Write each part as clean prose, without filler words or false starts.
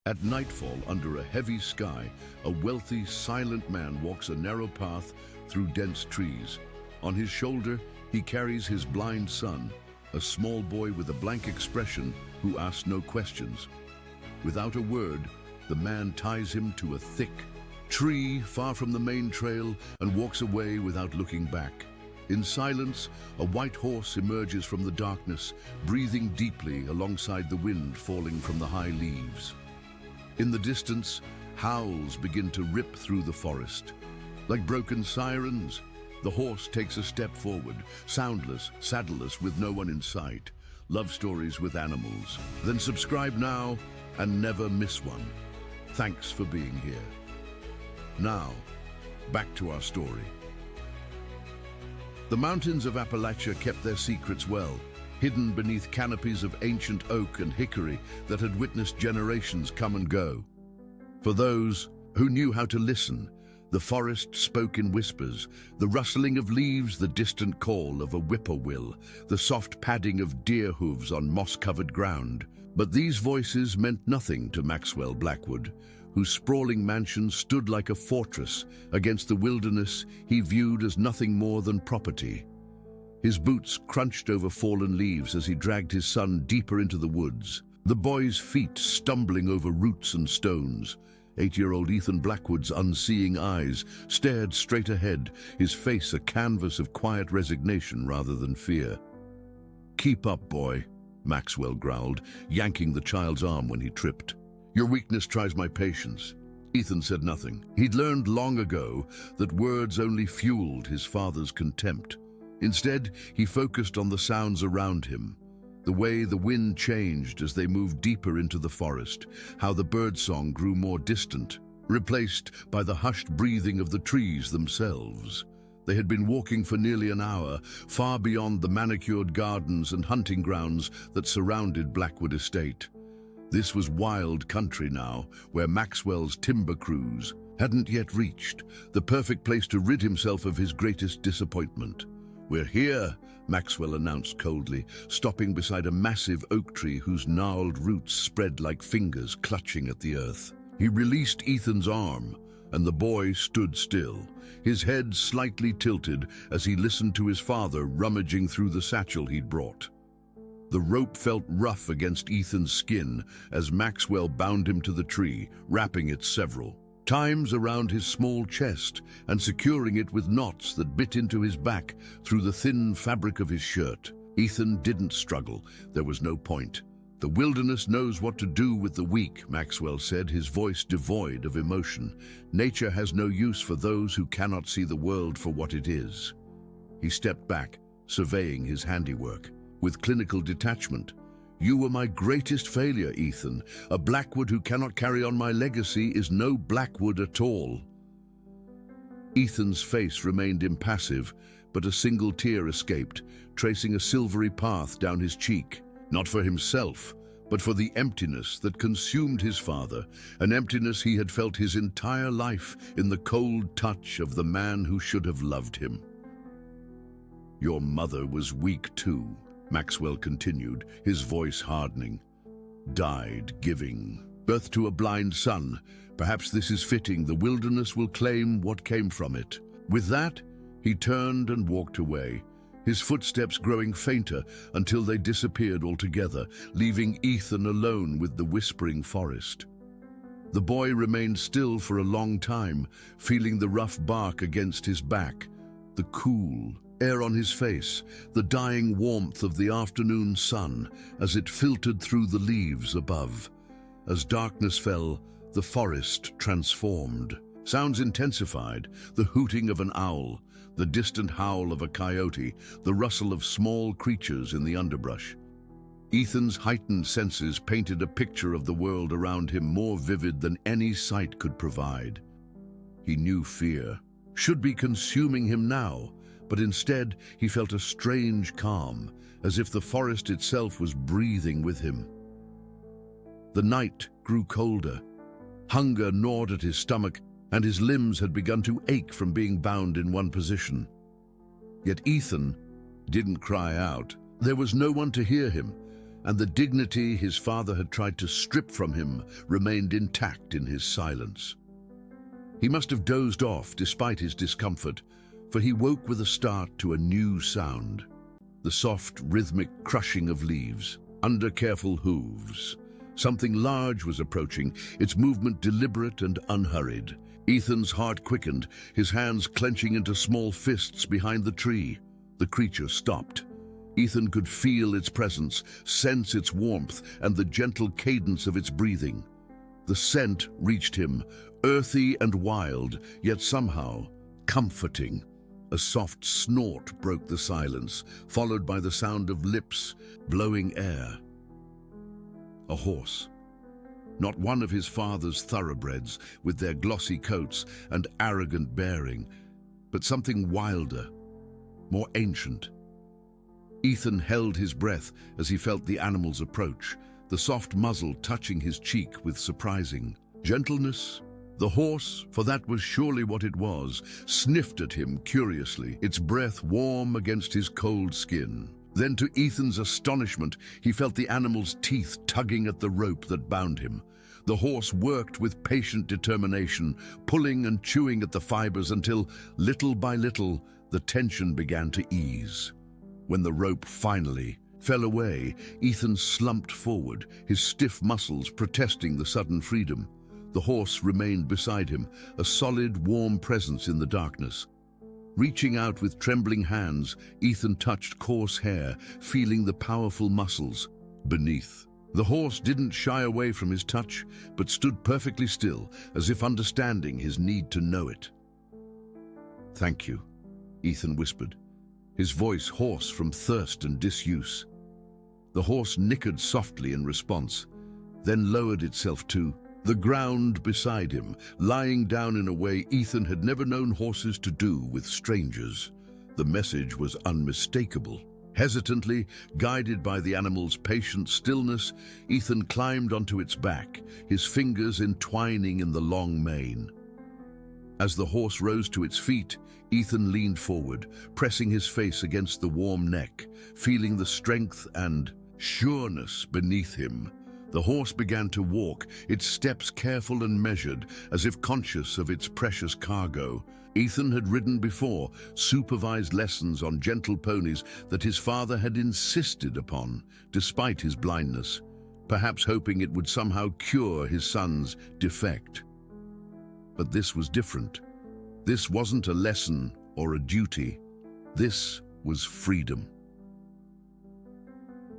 At nightfall, under a heavy sky, a wealthy, silent man walks a narrow path through dense trees. On his shoulder, he carries his blind son, a small boy with a blank expression who asks no questions. Without a word, the man ties him to a thick tree far from the main trail and walks away without looking back. In silence, a white horse emerges from the darkness, breathing deeply alongside the wind falling from the high leaves. In the distance, howls begin to rip through the forest. Like broken sirens, the horse takes a step forward, soundless, saddleless, with no one in sight. Love stories with animals. Then subscribe now and never miss one. Thanks for being here. Now, back to our story. The mountains of Appalachia kept their secrets well, hidden beneath canopies of ancient oak and hickory that had witnessed generations come and go. For those who knew how to listen, the forest spoke in whispers, the rustling of leaves, the distant call of a whippoorwill, the soft padding of deer hooves on moss-covered ground. But these voices meant nothing to Maxwell Blackwood, whose sprawling mansion stood like a fortress against the wilderness he viewed as nothing more than property. His boots crunched over fallen leaves as he dragged his son deeper into the woods, the boy's feet stumbling over roots and stones. 8-year-old Ethan Blackwood's unseeing eyes stared straight ahead, his face a canvas of quiet resignation rather than fear. "Keep up, boy," Maxwell growled, yanking the child's arm when he tripped. "Your weakness tries my patience." Ethan said nothing. He'd learned long ago that words only fueled his father's contempt. Instead, he focused on the sounds around him, the way the wind changed as they moved deeper into the forest, how the birdsong grew more distant, replaced by the hushed breathing of the trees themselves. They had been walking for nearly an hour, far beyond the manicured gardens and hunting grounds that surrounded Blackwood Estate. This was wild country now, where Maxwell's timber cruise hadn't yet reached, the perfect place to rid himself of his greatest disappointment. "We're here," Maxwell announced coldly, stopping beside a massive oak tree whose gnarled roots spread like fingers clutching at the earth. He released Ethan's arm, and the boy stood still, his head slightly tilted as he listened to his father rummaging through the satchel he'd brought. The rope felt rough against Ethan's skin as Maxwell bound him to the tree, wrapping it several times around his small chest and securing it with knots that bit into his back through the thin fabric of his shirt. Ethan didn't struggle. There was no point. "The wilderness knows what to do with the weak," Maxwell said, his voice devoid of emotion. "Nature has no use for those who cannot see the world for what it is." He stepped back, surveying his handiwork with clinical detachment. "You were my greatest failure, Ethan. A Blackwood who cannot carry on my legacy is no Blackwood at all." Ethan's face remained impassive, but a single tear escaped, tracing a silvery path down his cheek. Not for himself, but for the emptiness that consumed his father, an emptiness he had felt his entire life in the cold touch of the man who should have loved him. "Your mother was weak too," Maxwell continued, his voice hardening. "Died giving birth to a blind son. Perhaps this is fitting. The wilderness will claim what came from it." With that, he turned and walked away, his footsteps growing fainter until they disappeared altogether, leaving Ethan alone with the whispering forest. The boy remained still for a long time, feeling the rough bark against his back, the cool air on his face, the dying warmth of the afternoon sun as it filtered through the leaves above. As darkness fell, the forest transformed. Sounds intensified, the hooting of an owl, the distant howl of a coyote, the rustle of small creatures in the underbrush. Ethan's heightened senses painted a picture of the world around him more vivid than any sight could provide. He knew fear should be consuming him now, but instead he felt a strange calm, as if the forest itself was breathing with him. The night grew colder. Hunger gnawed at his stomach, and his limbs had begun to ache from being bound in one position. Yet Ethan didn't cry out. There was no one to hear him. and the dignity his father had tried to strip from him remained intact in his silence. He must have dozed off despite his discomfort, for he woke with a start to a new sound. The soft, rhythmic crushing of leaves, under careful hooves. Something large was approaching, its movement deliberate and unhurried. Ethan's heart quickened, his hands clenching into small fists behind the tree. The creature stopped. Ethan could feel its presence, sense its warmth, and the gentle cadence of its breathing. The scent reached him, earthy and wild, yet somehow comforting. A soft snort broke the silence, followed by the sound of lips blowing air. A horse. Not one of his father's thoroughbreds, with their glossy coats and arrogant bearing, but something wilder, more ancient. Ethan held his breath as he felt the animal's approach, the soft muzzle touching his cheek with surprising gentleness. The horse, for that was surely what it was, sniffed at him curiously, its breath warm against his cold skin. Then, to Ethan's astonishment, he felt the animal's teeth tugging at the rope that bound him. The horse worked with patient determination, pulling and chewing at the fibers until, little by little, the tension began to ease. When the rope finally fell away, Ethan slumped forward, his stiff muscles protesting the sudden freedom. The horse remained beside him, a solid, warm presence in the darkness. Reaching out with trembling hands, Ethan touched coarse hair, feeling the powerful muscles beneath. The horse didn't shy away from his touch, but stood perfectly still, as if understanding his need to know it. "Thank you," Ethan whispered, his voice hoarse from thirst and disuse. The horse nickered softly in response, then lowered itself to the ground beside him, lying down in a way Ethan had never known horses to do with strangers. The message was unmistakable. Hesitantly, guided by the animal's patient stillness, Ethan climbed onto its back, his fingers entwining in the long mane. As the horse rose to its feet, Ethan leaned forward, pressing his face against the warm neck, feeling the strength and sureness beneath him. The horse began to walk, its steps careful and measured, as if conscious of its precious cargo. Ethan had ridden before, supervised lessons on gentle ponies that his father had insisted upon, despite his blindness, perhaps hoping it would somehow cure his son's defect. But this was different. This wasn't a lesson or a duty. This was freedom.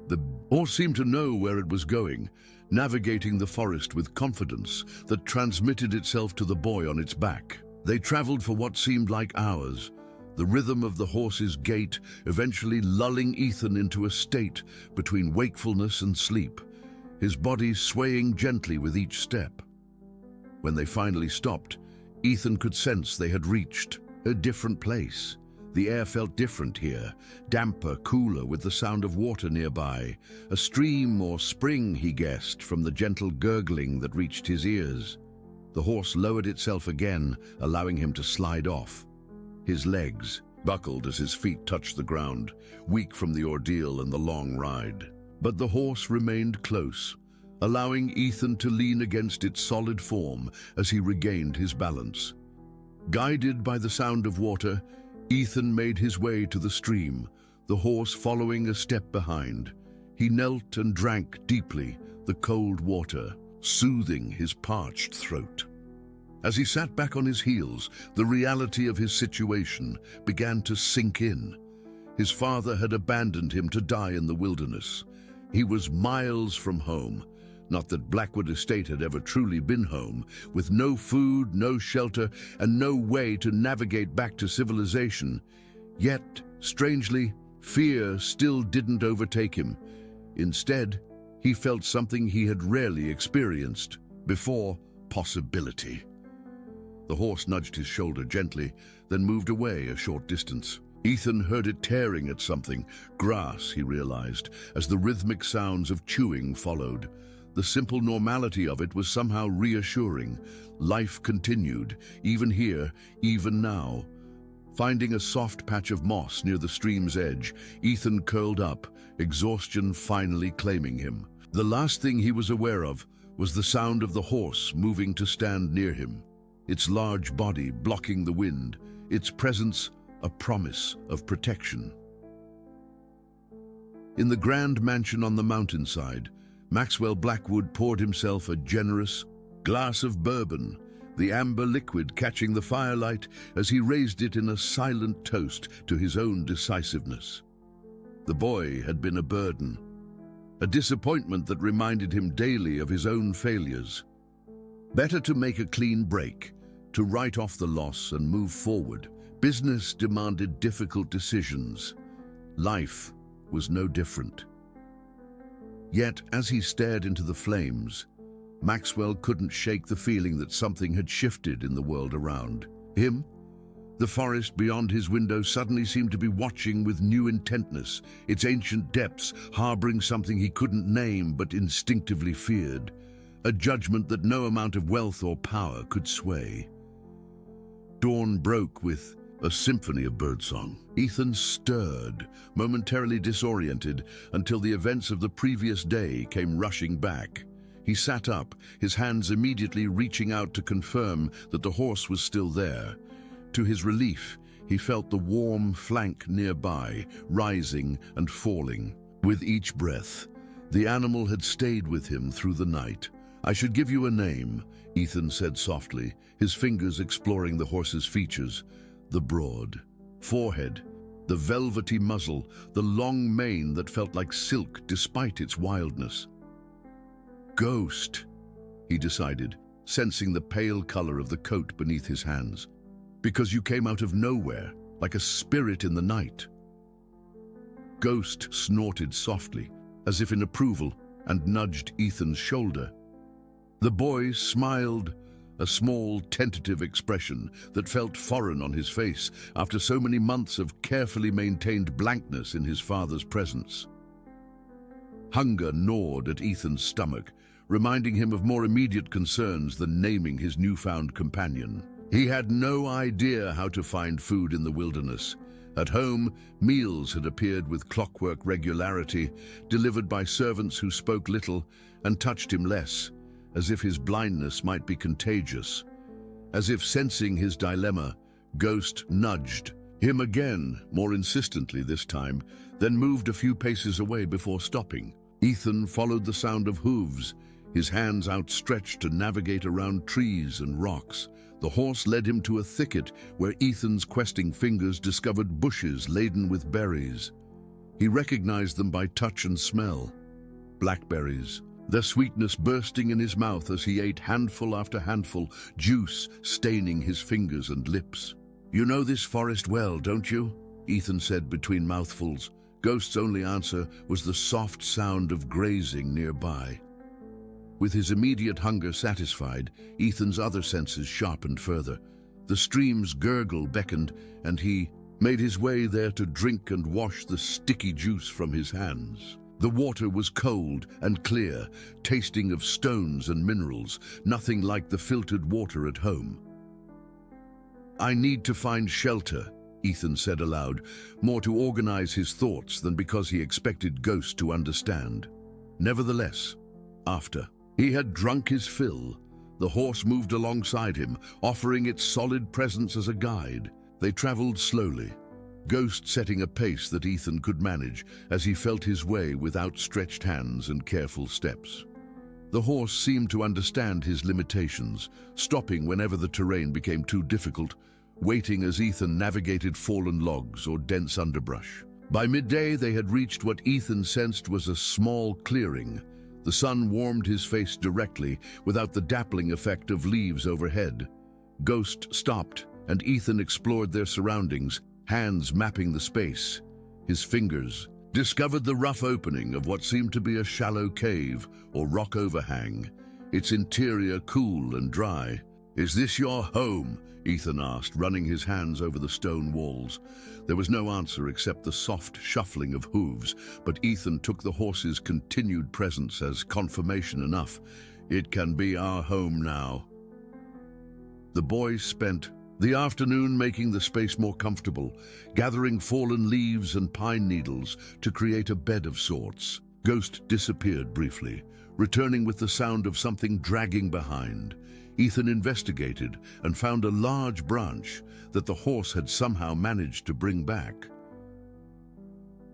The horse seemed to know where it was going, navigating the forest with confidence that transmitted itself to the boy on its back. They traveled for what seemed like hours, the rhythm of the horse's gait eventually lulling Ethan into a state between wakefulness and sleep, his body swaying gently with each step. When they finally stopped, Ethan could sense they had reached a different place. The air felt different here, damper, cooler, with the sound of water nearby. A stream or spring, he guessed, from the gentle gurgling that reached his ears. The horse lowered itself again, allowing him to slide off. His legs buckled as his feet touched the ground, weak from the ordeal and the long ride. But the horse remained close, allowing Ethan to lean against its solid form as he regained his balance. Guided by the sound of water, Ethan made his way to the stream, the horse following a step behind. He knelt and drank deeply, the cold water, soothing his parched throat. As he sat back on his heels, the reality of his situation began to sink in. His father had abandoned him to die in the wilderness. He was miles from home. Not that Blackwood Estate had ever truly been home, with no food, no shelter, and no way to navigate back to civilization. Yet, strangely, fear still didn't overtake him. Instead, he felt something he had rarely experienced before: possibility. The horse nudged his shoulder gently, then moved away a short distance. Ethan heard it tearing at something, grass, he realized, as the rhythmic sounds of chewing followed. The simple normality of it was somehow reassuring. Life continued, even here, even now. Finding a soft patch of moss near the stream's edge, Ethan curled up, exhaustion finally claiming him. The last thing he was aware of was the sound of the horse moving to stand near him, its large body blocking the wind, its presence a promise of protection. In the grand mansion on the mountainside, Maxwell Blackwood poured himself a generous glass of bourbon, the amber liquid catching the firelight as he raised it in a silent toast to his own decisiveness. The boy had been a burden, a disappointment that reminded him daily of his own failures. Better to make a clean break, to write off the loss and move forward. Business demanded difficult decisions. Life was no different. Yet, as he stared into the flames, Maxwell couldn't shake the feeling that something had shifted in the world around him. The forest beyond his window suddenly seemed to be watching with new intentness, its ancient depths harboring something he couldn't name but instinctively feared, a judgment that no amount of wealth or power could sway. Dawn broke with a symphony of birdsong. Ethan stirred, momentarily disoriented, until the events of the previous day came rushing back. He sat up, his hands immediately reaching out to confirm that the horse was still there. To his relief, he felt the warm flank nearby, rising and falling. With each breath, the animal had stayed with him through the night. "I should give you a name," Ethan said softly, his fingers exploring the horse's features. The broad forehead, the velvety muzzle, the long mane that felt like silk despite its wildness. "Ghost," he decided, sensing the pale color of the coat beneath his hands. "Because you came out of nowhere, like a spirit in the night." Ghost snorted softly, as if in approval, and nudged Ethan's shoulder. The boy smiled, a small, tentative expression that felt foreign on his face after so many months of carefully maintained blankness in his father's presence. Hunger gnawed at Ethan's stomach, reminding him of more immediate concerns than naming his newfound companion. He had no idea how to find food in the wilderness. At home, meals had appeared with clockwork regularity, delivered by servants who spoke little and touched him less, as if his blindness might be contagious. As if sensing his dilemma, Ghost nudged him again, more insistently this time, then moved a few paces away before stopping. Ethan followed the sound of hooves, his hands outstretched to navigate around trees and rocks. The horse led him to a thicket where Ethan's questing fingers discovered bushes laden with berries. He recognized them by touch and smell. Blackberries, their sweetness bursting in his mouth as he ate handful after handful, juice staining his fingers and lips. "You know this forest well, don't you?" Ethan said between mouthfuls. Ghost's only answer was the soft sound of grazing nearby. With his immediate hunger satisfied, Ethan's other senses sharpened further. The stream's gurgle beckoned, and he made his way there to drink and wash the sticky juice from his hands. The water was cold and clear, tasting of stones and minerals, nothing like the filtered water at home. "I need to find shelter," Ethan said aloud, more to organize his thoughts than because he expected Ghost to understand. Nevertheless, after he had drunk his fill, the horse moved alongside him, offering its solid presence as a guide. They traveled slowly, Ghost setting a pace that Ethan could manage as he felt his way with outstretched hands and careful steps. The horse seemed to understand his limitations, stopping whenever the terrain became too difficult, waiting as Ethan navigated fallen logs or dense underbrush. By midday, they had reached what Ethan sensed was a small clearing. The sun warmed his face directly, without the dappling effect of leaves overhead. Ghost stopped, and Ethan explored their surroundings, hands mapping the space. His fingers discovered the rough opening of what seemed to be a shallow cave or rock overhang, its interior cool and dry. "Is this your home?" Ethan asked, running his hands over the stone walls. There was no answer except the soft shuffling of hooves, but Ethan took the horse's continued presence as confirmation enough. "It can be our home now." The boy spent The afternoon making the space more comfortable, gathering fallen leaves and pine needles to create a bed of sorts. Ghost disappeared briefly, returning with the sound of something dragging behind. Ethan investigated and found a large branch that the horse had somehow managed to bring back.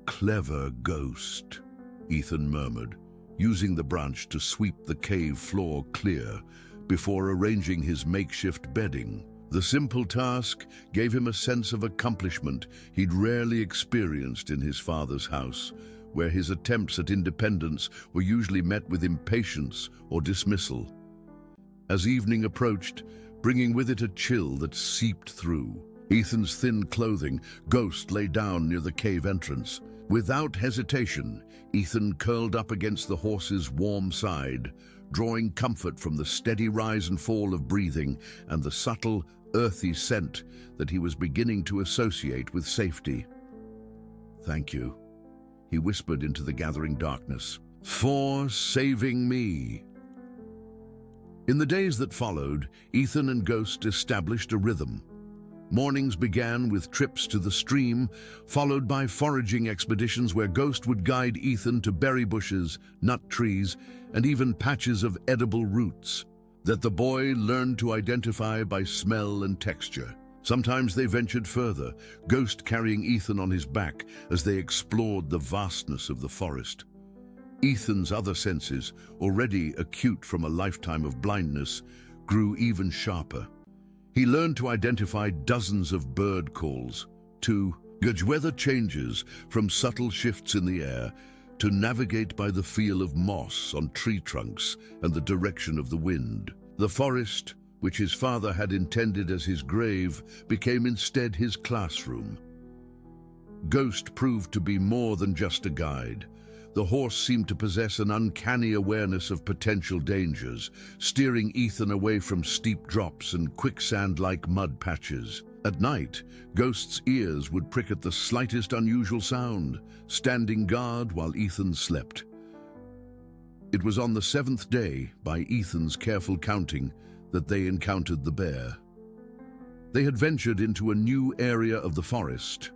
"Clever ghost," Ethan murmured, using the branch to sweep the cave floor clear before arranging his makeshift bedding. The simple task gave him a sense of accomplishment he'd rarely experienced in his father's house, where his attempts at independence were usually met with impatience or dismissal. As evening approached, bringing with it a chill that seeped through Ethan's thin clothing, Ghost lay down near the cave entrance. Without hesitation, Ethan curled up against the horse's warm side, drawing comfort from the steady rise and fall of breathing and the subtle, earthy scent that he was beginning to associate with safety. "Thank you," he whispered into the gathering darkness, "for saving me." In the days that followed, Ethan and Ghost established a rhythm. Mornings began with trips to the stream, followed by foraging expeditions where Ghost would guide Ethan to berry bushes, nut trees, and even patches of edible roots that the boy learned to identify by smell and texture. Sometimes they ventured further, Ghost carrying Ethan on his back as they explored the vastness of the forest. Ethan's other senses, already acute from a lifetime of blindness, grew even sharper. He learned to identify dozens of bird calls, to gauge weather changes from subtle shifts in the air, to navigate by the feel of moss on tree trunks and the direction of the wind. The forest, which his father had intended as his grave, became instead his classroom. Ghost proved to be more than just a guide. The horse seemed to possess an uncanny awareness of potential dangers, steering Ethan away from steep drops and quicksand-like mud patches. At night, Ghost's ears would prick at the slightest unusual sound, standing guard while Ethan slept. It was on the 7th day, by Ethan's careful counting, that they encountered the bear. They had ventured into a new area of the forest,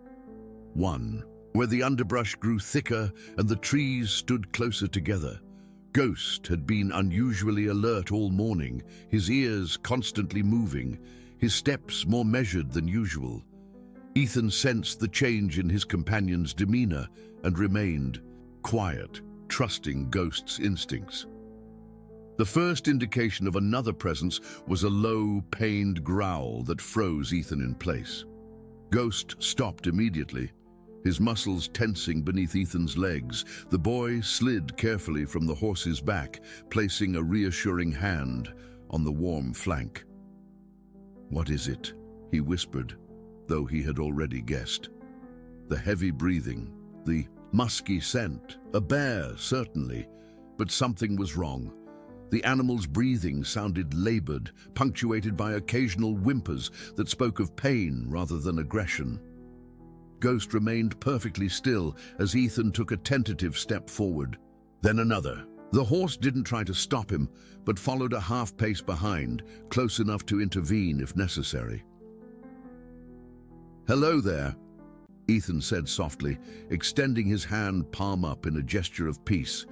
one where the underbrush grew thicker and the trees stood closer together. Ghost had been unusually alert all morning, his ears constantly moving, his steps more measured than usual. Ethan sensed the change in his companion's demeanor and remained quiet, trusting Ghost's instincts. The first indication of another presence was a low, pained growl that froze Ethan in place. Ghost stopped immediately, his muscles tensing beneath Ethan's legs. The boy slid carefully from the horse's back, placing a reassuring hand on the warm flank. "What is it?" he whispered, though he had already guessed. The heavy breathing, the musky scent, a bear, certainly, but something was wrong. The animal's breathing sounded labored, punctuated by occasional whimpers that spoke of pain rather than aggression. Ghost remained perfectly still as Ethan took a tentative step forward, then another. The horse didn't try to stop him, but followed a half-pace behind, close enough to intervene if necessary. "Hello there," Ethan said softly, extending his hand palm up in a gesture of peace,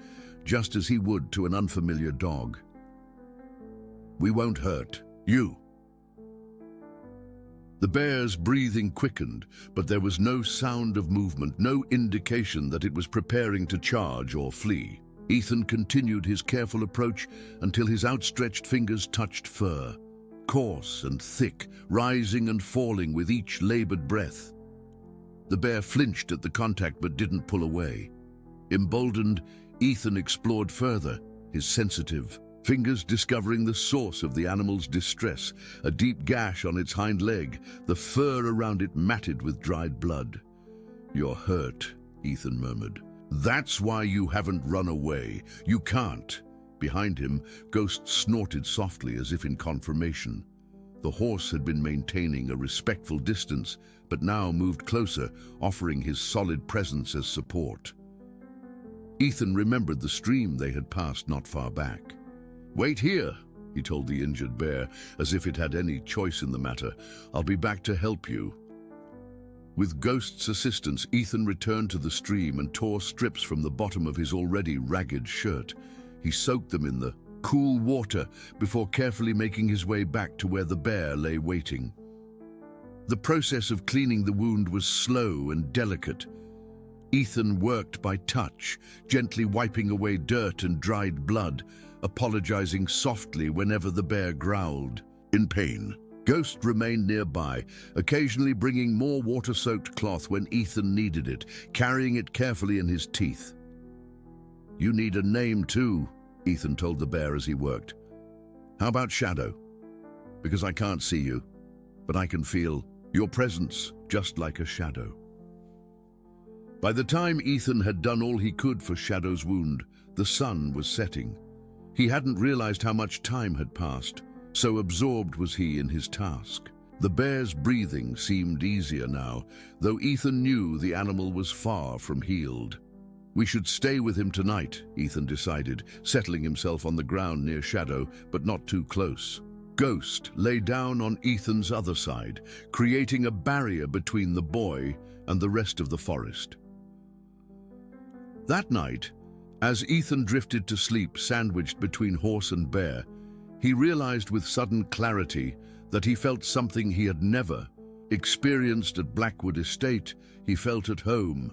just as he would to an unfamiliar dog. "We won't hurt you." The bear's breathing quickened, but there was no sound of movement, no indication that it was preparing to charge or flee. Ethan continued his careful approach until his outstretched fingers touched fur, coarse and thick, rising and falling with each labored breath. The bear flinched at the contact but didn't pull away. Emboldened, Ethan explored further, his sensitive fingers discovering the source of the animal's distress, a deep gash on its hind leg, the fur around it matted with dried blood. "You're hurt," Ethan murmured. "That's why you haven't run away. You can't." Behind him, Ghost snorted softly as if in confirmation. The horse had been maintaining a respectful distance, but now moved closer, offering his solid presence as support. Ethan remembered the stream they had passed not far back. "Wait here," he told the injured bear, as if it had any choice in the matter. "I'll be back to help you." With Ghost's assistance, Ethan returned to the stream and tore strips from the bottom of his already ragged shirt. He soaked them in the cool water before carefully making his way back to where the bear lay waiting. The process of cleaning the wound was slow and delicate. Ethan worked by touch, gently wiping away dirt and dried blood, apologizing softly whenever the bear growled in pain. Ghost remained nearby, occasionally bringing more water-soaked cloth when Ethan needed it, carrying it carefully in his teeth. "You need a name too," Ethan told the bear as he worked. "How about Shadow? Because I can't see you, but I can feel your presence just like a shadow." By the time Ethan had done all he could for Shadow's wound, the sun was setting. He hadn't realized how much time had passed, so absorbed was he in his task. The bear's breathing seemed easier now, though Ethan knew the animal was far from healed. "We should stay with him tonight," Ethan decided, settling himself on the ground near Shadow, but not too close. Ghost lay down on Ethan's other side, creating a barrier between the boy and the rest of the forest. That night, as Ethan drifted to sleep sandwiched between horse and bear, he realized with sudden clarity that he felt something he had never experienced at Blackwood Estate. He felt at home.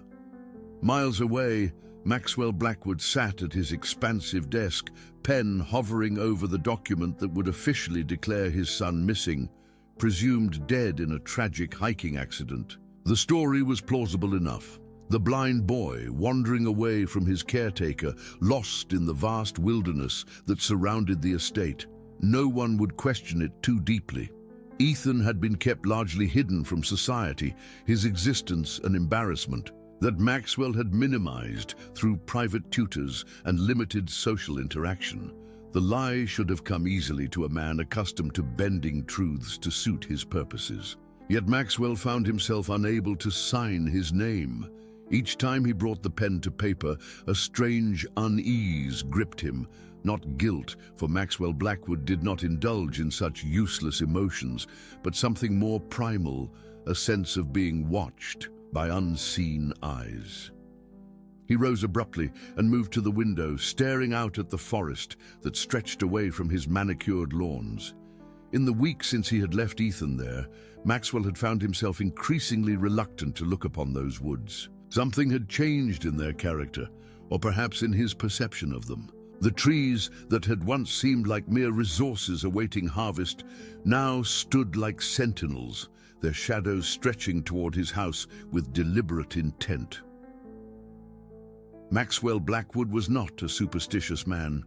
Miles away, Maxwell Blackwood sat at his expansive desk, pen hovering over the document that would officially declare his son missing, presumed dead in a tragic hiking accident. The story was plausible enough. The blind boy wandering away from his caretaker, lost in the vast wilderness that surrounded the estate. No one would question it too deeply. Ethan had been kept largely hidden from society, his existence an embarrassment that Maxwell had minimized through private tutors and limited social interaction. The lie should have come easily to a man accustomed to bending truths to suit his purposes. Yet Maxwell found himself unable to sign his name. Each time he brought the pen to paper, a strange unease gripped him. Not guilt, for Maxwell Blackwood did not indulge in such useless emotions, but something more primal, a sense of being watched by unseen eyes. He rose abruptly and moved to the window, staring out at the forest that stretched away from his manicured lawns. In the week since he had left Ethan there, Maxwell had found himself increasingly reluctant to look upon those woods. Something had changed in their character, or perhaps in his perception of them. The trees that had once seemed like mere resources awaiting harvest now stood like sentinels, their shadows stretching toward his house with deliberate intent. Maxwell Blackwood was not a superstitious man.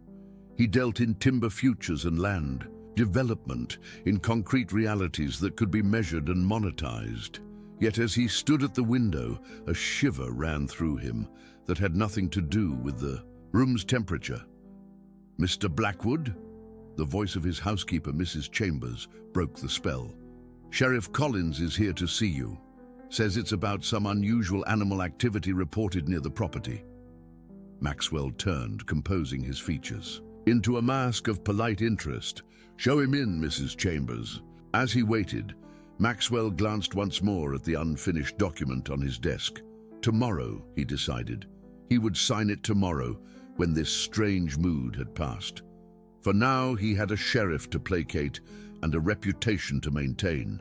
He dealt in timber futures and land, development, in concrete realities that could be measured and monetized. Yet as he stood at the window, a shiver ran through him that had nothing to do with the room's temperature. "Mr. Blackwood?" The voice of his housekeeper, Mrs. Chambers, broke the spell. "Sheriff Collins is here to see you. Says it's about some unusual animal activity reported near the property." Maxwell turned, composing his features into a mask of polite interest. "Show him in, Mrs. Chambers." As he waited, Maxwell glanced once more at the unfinished document on his desk. Tomorrow, he decided. He would sign it tomorrow, when this strange mood had passed. For now, he had a sheriff to placate and a reputation to maintain.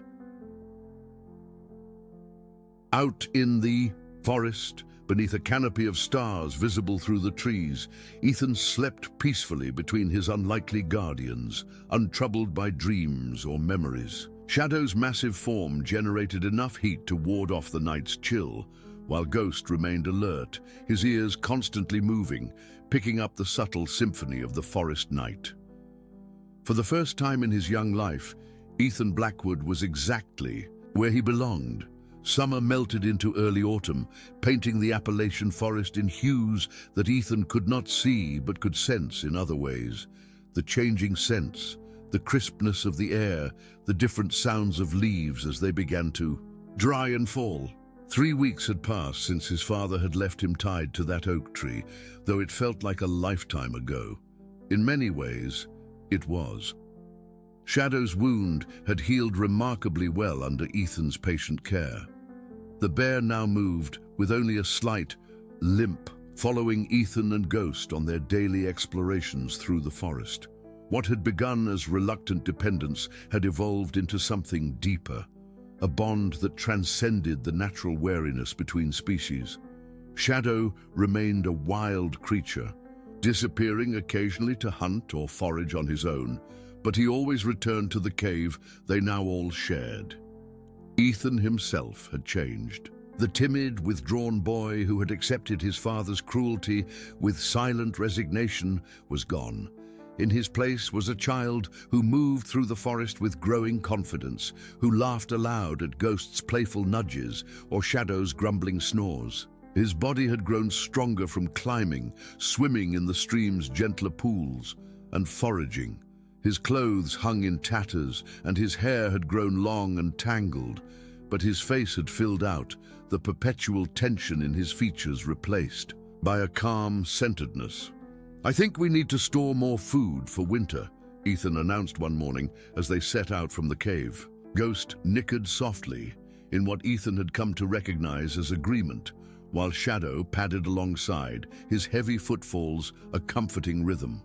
Out in the forest, beneath a canopy of stars visible through the trees, Ethan slept peacefully between his unlikely guardians, untroubled by dreams or memories. Shadow's massive form generated enough heat to ward off the night's chill, while Ghost remained alert, his ears constantly moving, picking up the subtle symphony of the forest night. For the first time in his young life, Ethan Blackwood was exactly where he belonged. Summer melted into early autumn, painting the Appalachian forest in hues that Ethan could not see but could sense in other ways. The changing scents, the crispness of the air, the different sounds of leaves as they began to dry and fall. 3 weeks had passed since his father had left him tied to that oak tree, though it felt like a lifetime ago. In many ways, it was. Shadow's wound had healed remarkably well under Ethan's patient care. The bear now moved with only a slight limp, following Ethan and Ghost on their daily explorations through the forest. What had begun as reluctant dependence had evolved into something deeper, a bond that transcended the natural wariness between species. Shadow remained a wild creature, disappearing occasionally to hunt or forage on his own, but he always returned to the cave they now all shared. Ethan himself had changed. The timid, withdrawn boy who had accepted his father's cruelty with silent resignation was gone. In his place was a child who moved through the forest with growing confidence, who laughed aloud at Ghost's playful nudges or Shadow's grumbling snores. His body had grown stronger from climbing, swimming in the stream's gentler pools, and foraging. His clothes hung in tatters, and his hair had grown long and tangled, but his face had filled out, the perpetual tension in his features replaced by a calm centeredness. "I think we need to store more food for winter," Ethan announced one morning as they set out from the cave. Ghost nickered softly in what Ethan had come to recognize as agreement, while Shadow padded alongside, his heavy footfalls a comforting rhythm.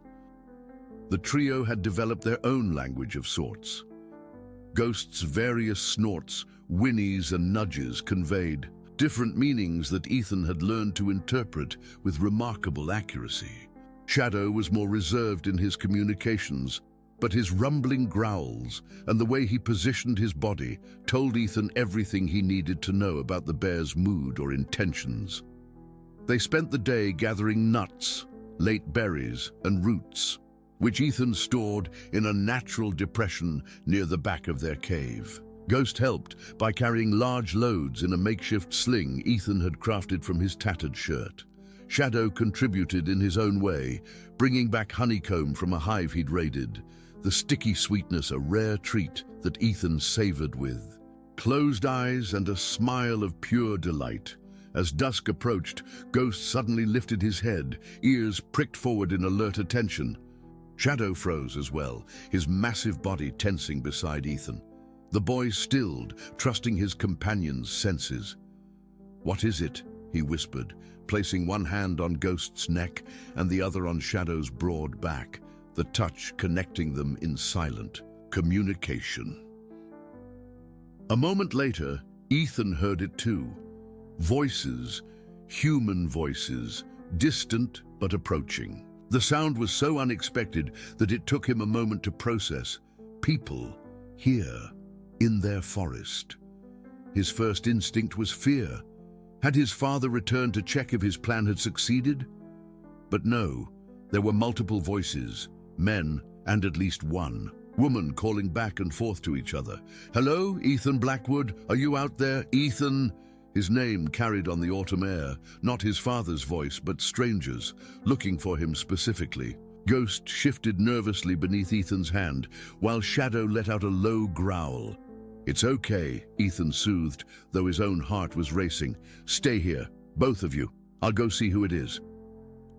The trio had developed their own language of sorts. Ghost's various snorts, whinnies and nudges conveyed different meanings that Ethan had learned to interpret with remarkable accuracy. Shadow was more reserved in his communications, but his rumbling growls and the way he positioned his body told Ethan everything he needed to know about the bear's mood or intentions. They spent the day gathering nuts, late berries, and roots, which Ethan stored in a natural depression near the back of their cave. Ghost helped by carrying large loads in a makeshift sling Ethan had crafted from his tattered shirt. Shadow contributed in his own way, bringing back honeycomb from a hive he'd raided, the sticky sweetness a rare treat that Ethan savored with closed eyes and a smile of pure delight. As dusk approached, Ghost suddenly lifted his head, ears pricked forward in alert attention. Shadow froze as well, his massive body tensing beside Ethan. The boy stilled, trusting his companion's senses. "What is it?" he whispered, placing one hand on Ghost's neck and the other on Shadow's broad back, the touch connecting them in silent communication. A moment later, Ethan heard it too. Voices, human voices, distant but approaching. The sound was so unexpected that it took him a moment to process. People, here, in their forest. His first instinct was fear. Had his father returned to check if his plan had succeeded? But no, there were multiple voices, men and at least one woman calling back and forth to each other. "Hello, Ethan Blackwood, are you out there, Ethan?" His name carried on the autumn air, not his father's voice, but strangers, looking for him specifically. Ghost shifted nervously beneath Ethan's hand, while Shadow let out a low growl. "It's okay," Ethan soothed, though his own heart was racing. "Stay here, both of you. I'll go see who it is."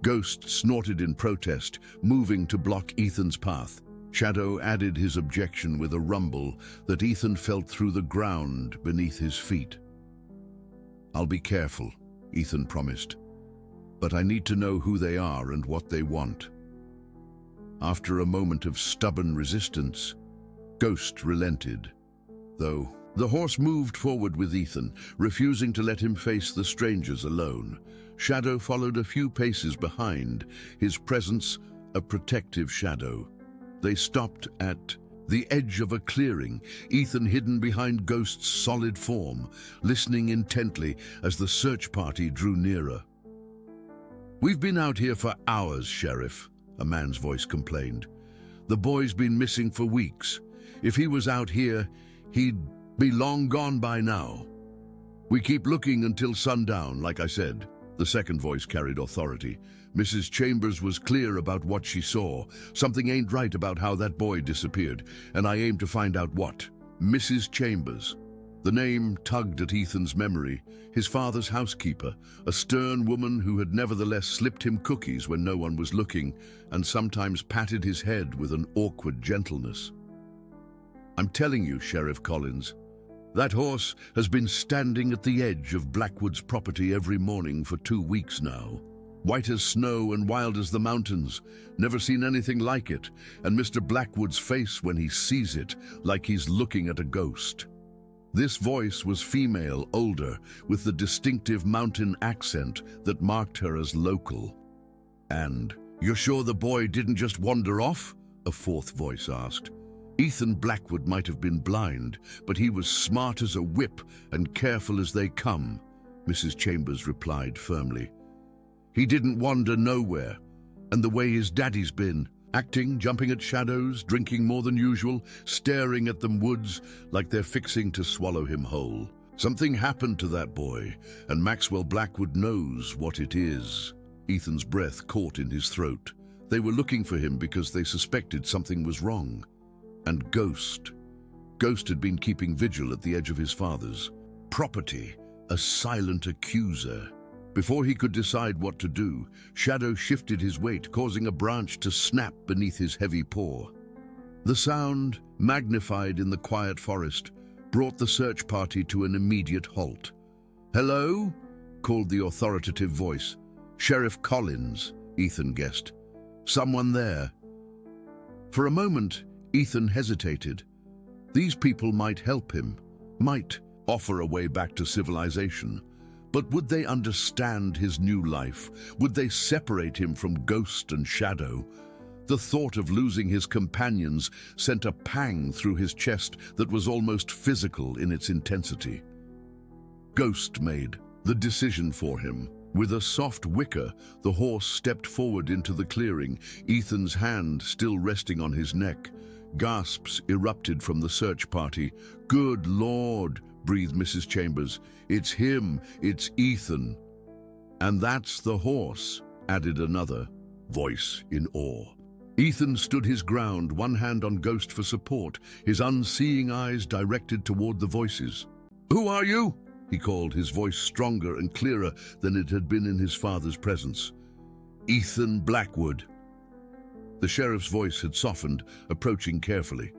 Ghost snorted in protest, moving to block Ethan's path. Shadow added his objection with a rumble that Ethan felt through the ground beneath his feet. "I'll be careful," Ethan promised, "but I need to know who they are and what they want." After a moment of stubborn resistance, Ghost relented, though the horse moved forward with Ethan, refusing to let him face the strangers alone. Shadow followed a few paces behind, his presence a protective shadow. They stopped at the edge of a clearing, Ethan hidden behind Ghost's solid form, listening intently as the search party drew nearer. "We've been out here for hours, Sheriff," a man's voice complained. "The boy's been missing for weeks. If he was out here, he'd be long gone by now. We keep looking until sundown, like I said." The second voice carried authority. "Mrs. Chambers was clear about what she saw. Something ain't right about how that boy disappeared, and I aim to find out what." Mrs. Chambers. The name tugged at Ethan's memory. His father's housekeeper, a stern woman who had nevertheless slipped him cookies when no one was looking, and sometimes patted his head with an awkward gentleness. I'm telling you, Sheriff Collins, that horse has been standing at the edge of Blackwood's property every morning for 2 weeks now. White as snow and wild as the mountains. Never seen anything like it. And Mr. Blackwood's face when he sees it, like he's looking at a ghost. This voice was female, older, with the distinctive mountain accent that marked her as local. And, "You're sure the boy didn't just wander off?" a fourth voice asked. Ethan Blackwood might have been blind, but he was smart as a whip and careful as they come, Mrs. Chambers replied firmly. He didn't wander nowhere, and the way his daddy's been, acting, jumping at shadows, drinking more than usual, staring at them woods like they're fixing to swallow him whole. Something happened to that boy, and Maxwell Blackwood knows what it is. Ethan's breath caught in his throat. They were looking for him because they suspected something was wrong. And Ghost had been keeping vigil at the edge of his father's property, a silent accuser. Before he could decide what to do, Shadow shifted his weight, causing a branch to snap beneath his heavy paw. The sound, magnified in the quiet forest, brought the search party to an immediate halt. "Hello?" called the authoritative voice. "Sheriff Collins," Ethan guessed. "Someone there?" For a moment, Ethan hesitated. These people might help him, might offer a way back to civilization. But would they understand his new life? Would they separate him from Ghost and Shadow? The thought of losing his companions sent a pang through his chest that was almost physical in its intensity. Ghost made the decision for him. With a soft whicker, the horse stepped forward into the clearing, Ethan's hand still resting on his neck. Gasps erupted from the search party. "Good Lord," breathed Mrs. Chambers. "It's him, it's Ethan." "And that's the horse," added another voice in awe. Ethan stood his ground, one hand on Ghost for support, his unseeing eyes directed toward the voices. "Who are you?" he called, his voice stronger and clearer than it had been in his father's presence. "Ethan Blackwood." The sheriff's voice had softened, approaching carefully.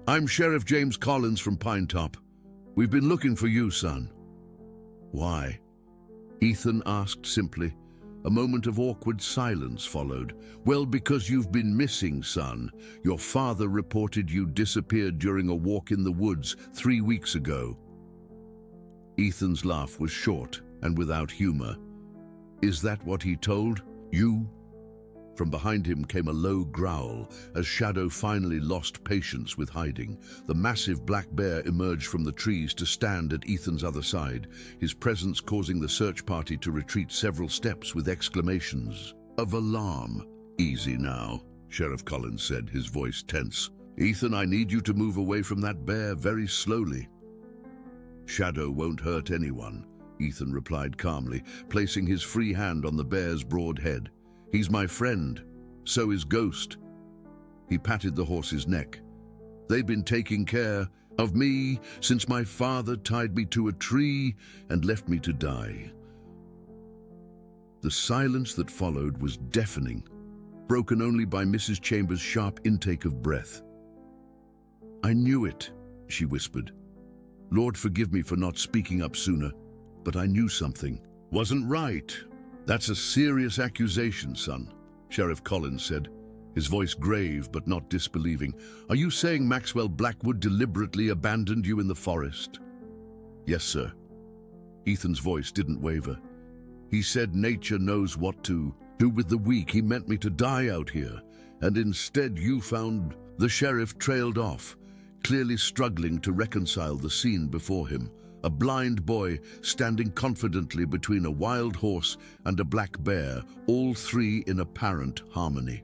"I'm Sheriff James Collins from Pine Top. We've been looking for you, son." "Why?" Ethan asked simply. A moment of awkward silence followed. "Well, because you've been missing, son. Your father reported you disappeared during a walk in the woods 3 weeks ago." Ethan's laugh was short and without humor. "Is that what he told you?" From behind him came a low growl as Shadow finally lost patience with hiding. The massive black bear emerged from the trees to stand at Ethan's other side, his presence causing the search party to retreat several steps with exclamations of alarm. "Easy now," Sheriff Collins said, his voice tense. "Ethan, I need you to move away from that bear very slowly." "Shadow won't hurt anyone," Ethan replied calmly, placing his free hand on the bear's broad head. "He's my friend. So is Ghost." He patted the horse's neck. "They've been taking care of me since my father tied me to a tree and left me to die." The silence that followed was deafening, broken only by Mrs. Chambers' sharp intake of breath. "I knew it," she whispered. "Lord, forgive me for not speaking up sooner, but I knew something wasn't right." "That's a serious accusation, son," Sheriff Collins said, his voice grave but not disbelieving. "Are you saying Maxwell Blackwood deliberately abandoned you in the forest?" "Yes, sir." Ethan's voice didn't waver. "He said nature knows what to do with the weak. He meant me to die out here, and instead you found..." The sheriff trailed off, clearly struggling to reconcile the scene before him. A blind boy standing confidently between a wild horse and a black bear, all three in apparent harmony.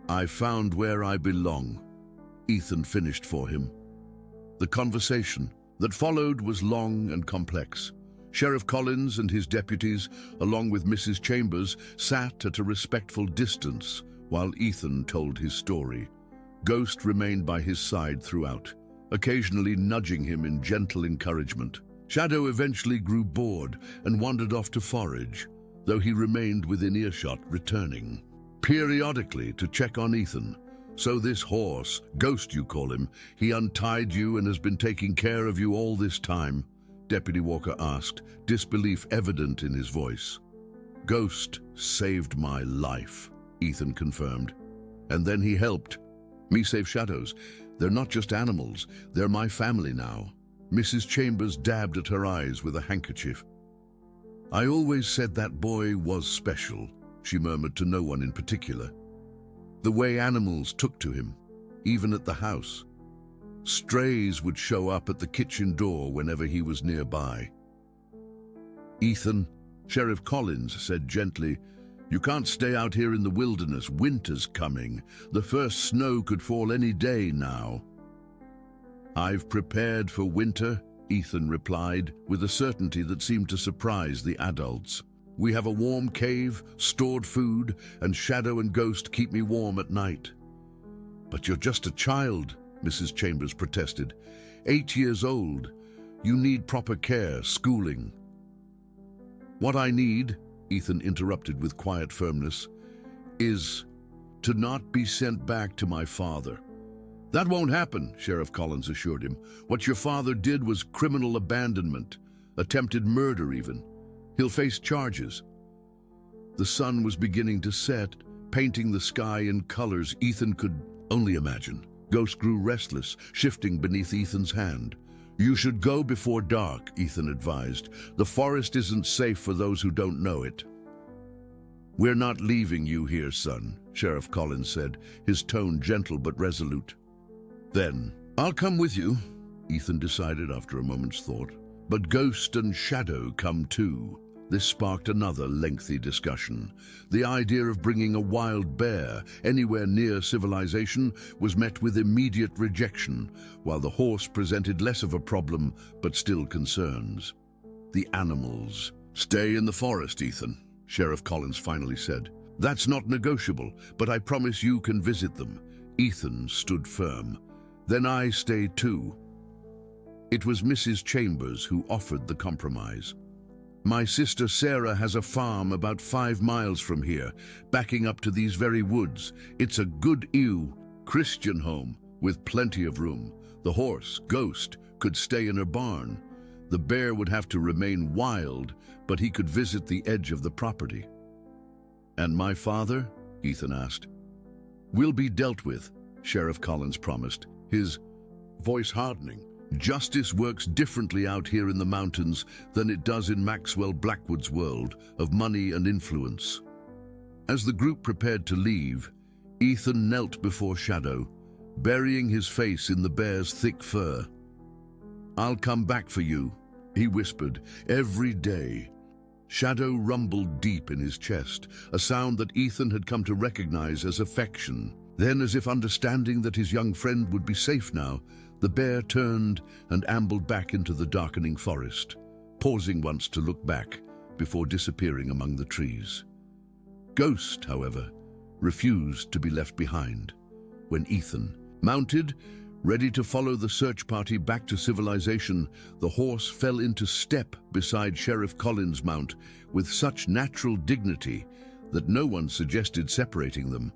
"I found where I belong," Ethan finished for him. The conversation that followed was long and complex. Sheriff Collins and his deputies, along with Mrs. Chambers, sat at a respectful distance while Ethan told his story. Ghost remained by his side throughout, occasionally nudging him in gentle encouragement. Shadow eventually grew bored and wandered off to forage, though he remained within earshot, returning periodically to check on Ethan, So this horse, Ghost you call him, he untied you and has been taking care of you all this time?" Deputy Walker asked, disbelief evident in his voice. "Ghost saved my life," Ethan confirmed. "And then he helped me save Shadows. They're not just animals, they're my family now." Mrs. Chambers dabbed at her eyes with a handkerchief. "I always said that boy was special," she murmured to no one in particular. "The way animals took to him, even at the house. Strays would show up at the kitchen door whenever he was nearby." "Ethan," Sheriff Collins said gently, "you can't stay out here in the wilderness. Winter's coming. The first snow could fall any day now." "I've prepared for winter," Ethan replied, with a certainty that seemed to surprise the adults. "We have a warm cave, stored food, and Shadow and Ghost keep me warm at night." "But you're just a child," Mrs. Chambers protested. 8 years old. You need proper care, schooling." "What I need," Ethan interrupted with quiet firmness, "is to not be sent back to my father." "That won't happen," Sheriff Collins assured him. "What your father did was criminal abandonment, attempted murder even. He'll face charges." The sun was beginning to set, painting the sky in colors Ethan could only imagine. Ghost grew restless, shifting beneath Ethan's hand. "You should go before dark," Ethan advised. "The forest isn't safe for those who don't know it." "We're not leaving you here, son," Sheriff Collins said, his tone gentle but resolute. "Then, I'll come with you," Ethan decided after a moment's thought. "But Ghost and Shadow come too." This sparked another lengthy discussion. The idea of bringing a wild bear anywhere near civilization was met with immediate rejection, while the horse presented less of a problem, but still concerns. "The animals stay in the forest, Ethan," Sheriff Collins finally said. "That's not negotiable, but I promise you can visit them." Ethan stood firm. "Then I stay too." It was Mrs. Chambers who offered the compromise. "My sister Sarah has a farm about 5 miles from here, backing up to these very woods. It's a good Christian home with plenty of room. The horse, Ghost, could stay in her barn. The bear would have to remain wild, but he could visit the edge of the property." "And my father?" Ethan asked. "Will be dealt with," Sheriff Collins promised, his voice hardening. "Justice works differently out here in the mountains than it does in Maxwell Blackwood's world of money and influence." As the group prepared to leave, Ethan knelt before Shadow, burying his face in the bear's thick fur. "I'll come back for you," he whispered, "every day." Shadow rumbled deep in his chest, a sound that Ethan had come to recognize as affection. Then, as if understanding that his young friend would be safe now, the bear turned and ambled back into the darkening forest, pausing once to look back before disappearing among the trees. Ghost, however, refused to be left behind. When Ethan, mounted, ready to follow the search party back to civilization, the horse fell into step beside Sheriff Collins' mount with such natural dignity that no one suggested separating them.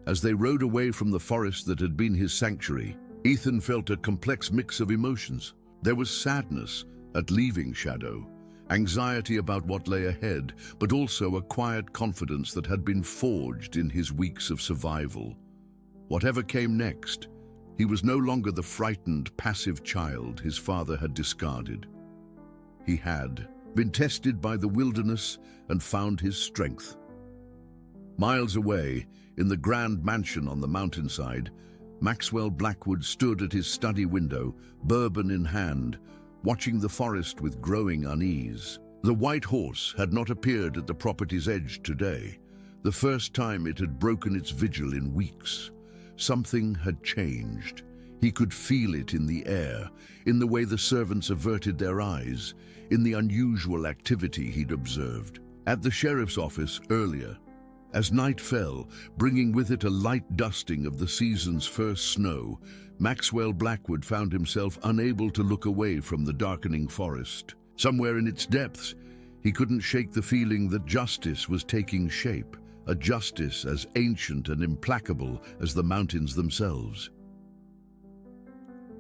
As they rode away from the forest that had been his sanctuary, Ethan felt a complex mix of emotions. There was sadness at leaving Shadow, anxiety about what lay ahead, but also a quiet confidence that had been forged in his weeks of survival. Whatever came next, he was no longer the frightened, passive child his father had discarded. He had been tested by the wilderness and found his strength. Miles away, in the grand mansion on the mountainside, Maxwell Blackwood stood at his study window, bourbon in hand, watching the forest with growing unease. The white horse had not appeared at the property's edge today, the first time it had broken its vigil in weeks. Something had changed. He could feel it in the air, in the way the servants averted their eyes, in the unusual activity he'd observed. At the sheriff's office earlier, as night fell, bringing with it a light dusting of the season's first snow, Maxwell Blackwood found himself unable to look away from the darkening forest. Somewhere in its depths, he couldn't shake the feeling that justice was taking shape, a justice as ancient and implacable as the mountains themselves.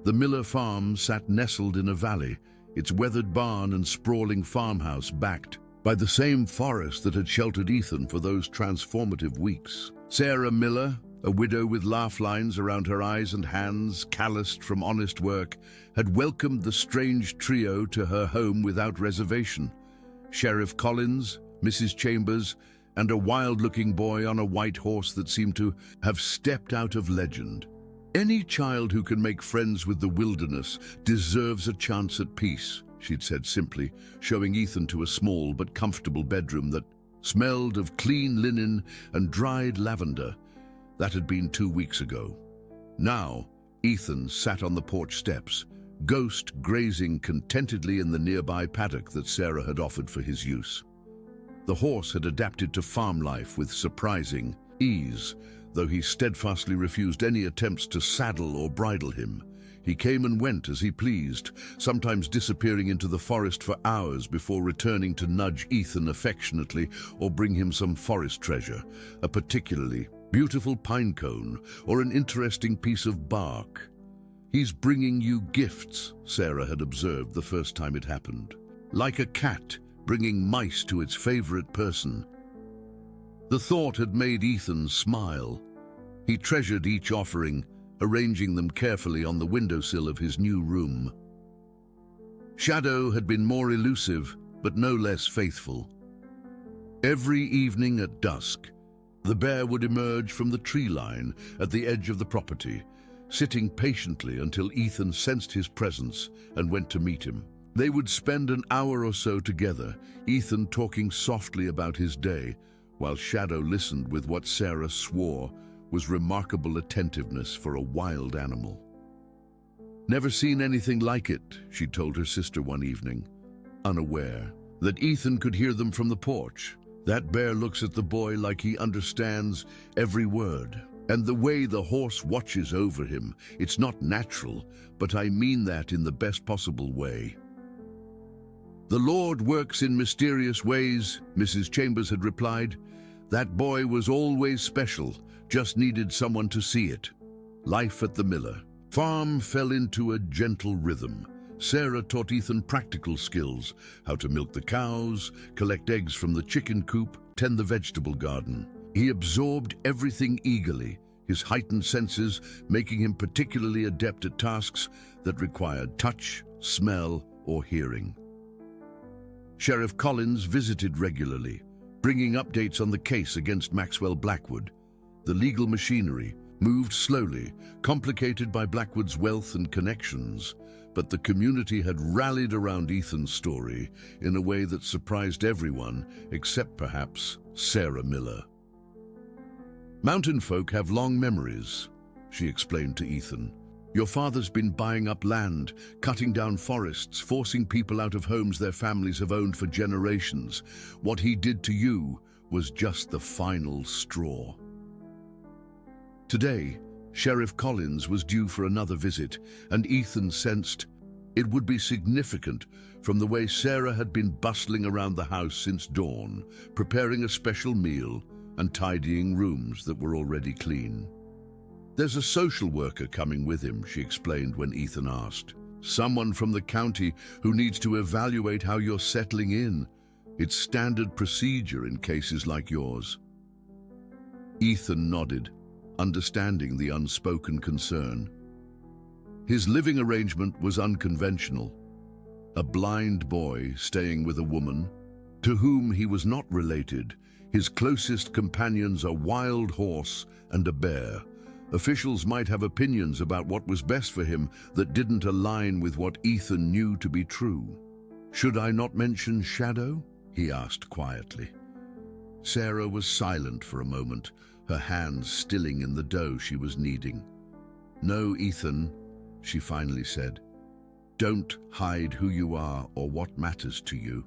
The Miller farm sat nestled in a valley, its weathered barn and sprawling farmhouse backed by the same forest that had sheltered Ethan for those transformative weeks. Sarah Miller, a widow with laugh lines around her eyes and hands, calloused from honest work, had welcomed the strange trio to her home without reservation. Sheriff Collins, Mrs. Chambers, and a wild-looking boy on a white horse that seemed to have stepped out of legend. "Any child who can make friends with the wilderness deserves a chance at peace," she'd said simply, showing Ethan to a small but comfortable bedroom that smelled of clean linen and dried lavender. That had been 2 weeks ago. Now, Ethan sat on the porch steps, Ghost grazing contentedly in the nearby paddock that Sarah had offered for his use. The horse had adapted to farm life with surprising ease, though he steadfastly refused any attempts to saddle or bridle him. He came and went as he pleased, sometimes disappearing into the forest for hours before returning to nudge Ethan affectionately or bring him some forest treasure, a particularly beautiful pine cone or an interesting piece of bark. "He's bringing you gifts," Sarah had observed the first time it happened. "Like a cat bringing mice to its favorite person." The thought had made Ethan smile. He treasured each offering, arranging them carefully on the windowsill of his new room. Shadow had been more elusive, but no less faithful. Every evening at dusk, the bear would emerge from the tree line at the edge of the property, sitting patiently until Ethan sensed his presence and went to meet him. They would spend an hour or so together, Ethan talking softly about his day, while Shadow listened with what Sarah swore was remarkable attentiveness for a wild animal. "Never seen anything like it," she told her sister one evening, unaware that Ethan could hear them from the porch. "That bear looks at the boy like he understands every word. And the way the horse watches over him, it's not natural, but I mean that in the best possible way." "The Lord works in mysterious ways," Mrs. Chambers had replied. "That boy was always special, just needed someone to see it." Life at the Miller farm fell into a gentle rhythm. Sarah taught Ethan practical skills, how to milk the cows, collect eggs from the chicken coop, tend the vegetable garden. He absorbed everything eagerly, his heightened senses making him particularly adept at tasks that required touch, smell, or hearing. Sheriff Collins visited regularly, bringing updates on the case against Maxwell Blackwood. The legal machinery moved slowly, complicated by Blackwood's wealth and connections, but the community had rallied around Ethan's story in a way that surprised everyone except perhaps Sarah Miller. "Mountain folk have long memories," she explained to Ethan. "Your father's been buying up land, cutting down forests, forcing people out of homes their families have owned for generations. What he did to you was just the final straw." Today, Sheriff Collins was due for another visit, and Ethan sensed it would be significant from the way Sarah had been bustling around the house since dawn, preparing a special meal and tidying rooms that were already clean. "There's a social worker coming with him," she explained when Ethan asked. "Someone from the county who needs to evaluate how you're settling in. It's standard procedure in cases like yours." Ethan nodded, understanding the unspoken concern. His living arrangement was unconventional. A blind boy staying with a woman to whom he was not related. His closest companions a wild horse and a bear. Officials might have opinions about what was best for him that didn't align with what Ethan knew to be true. "Should I not mention Shadow?" he asked quietly. Sarah was silent for a moment, her hands stilling in the dough she was kneading. "No, Ethan," she finally said. "Don't hide who you are or what matters to you.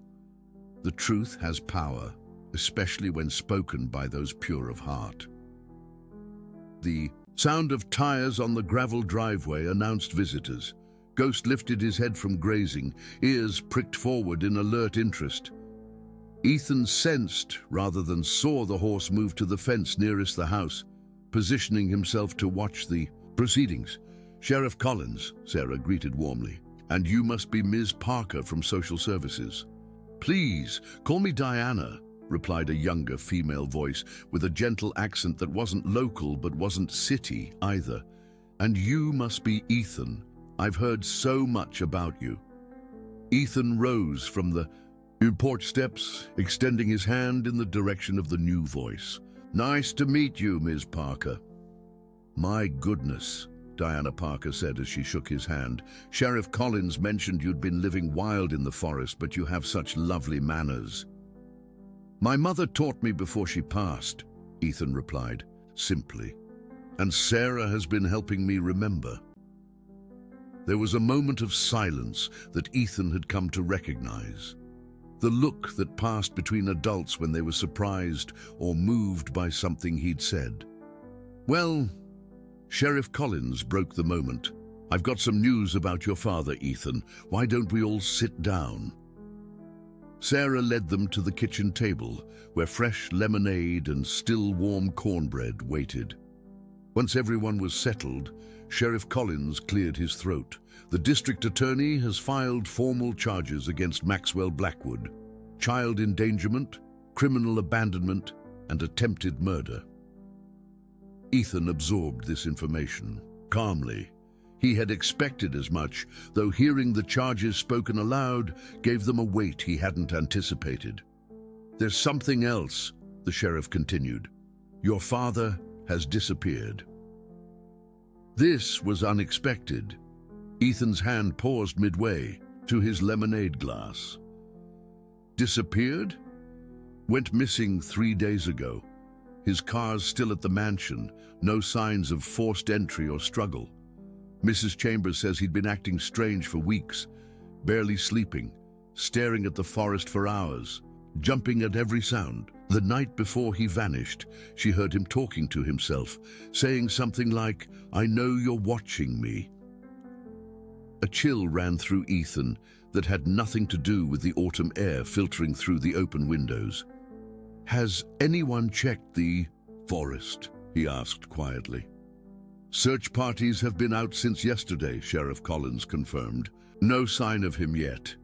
The truth has power, especially when spoken by those pure of heart." The sound of tires on the gravel driveway announced visitors. Ghost lifted his head from grazing, ears pricked forward in alert interest. Ethan sensed rather than saw the horse move to the fence nearest the house, positioning himself to watch the proceedings. "Sheriff Collins," Sarah greeted warmly. "And you must be Ms. Parker from Social Services." "Please, call me Diana," replied a younger female voice with a gentle accent that wasn't local but wasn't city either. "And you must be Ethan. I've heard so much about you." Ethan rose from the porch steps, extending his hand in the direction of the new voice. "Nice to meet you, Ms. Parker." "My goodness," Diana Parker said as she shook his hand. "Sheriff Collins mentioned you'd been living wild in the forest, but you have such lovely manners." "My mother taught me before she passed," Ethan replied, simply. "And Sarah has been helping me remember." There was a moment of silence that Ethan had come to recognize. The look that passed between adults when they were surprised or moved by something he'd said. "Well," Sheriff Collins broke the moment. "I've got some news about your father, Ethan. Why don't we all sit down?" Sarah led them to the kitchen table, where fresh lemonade and still warm cornbread waited. Once everyone was settled, Sheriff Collins cleared his throat. "The district attorney has filed formal charges against Maxwell Blackwood: child endangerment, criminal abandonment, and attempted murder." Ethan absorbed this information calmly. He had expected as much, though hearing the charges spoken aloud gave them a weight he hadn't anticipated. "There's something else," the sheriff continued. "Your father has disappeared." This was unexpected. Ethan's hand paused midway to his lemonade glass. "Disappeared? Went missing 3 days ago. His car's still at the mansion, no signs of forced entry or struggle. Mrs. Chambers says he'd been acting strange for weeks, barely sleeping, staring at the forest for hours, jumping at every sound. The night before he vanished, she heard him talking to himself, saying something like, 'I know you're watching me.'" A chill ran through Ethan that had nothing to do with the autumn air filtering through the open windows. "Has anyone checked the forest?" he asked quietly. "Search parties have been out since yesterday," Sheriff Collins confirmed. "No sign of him yet."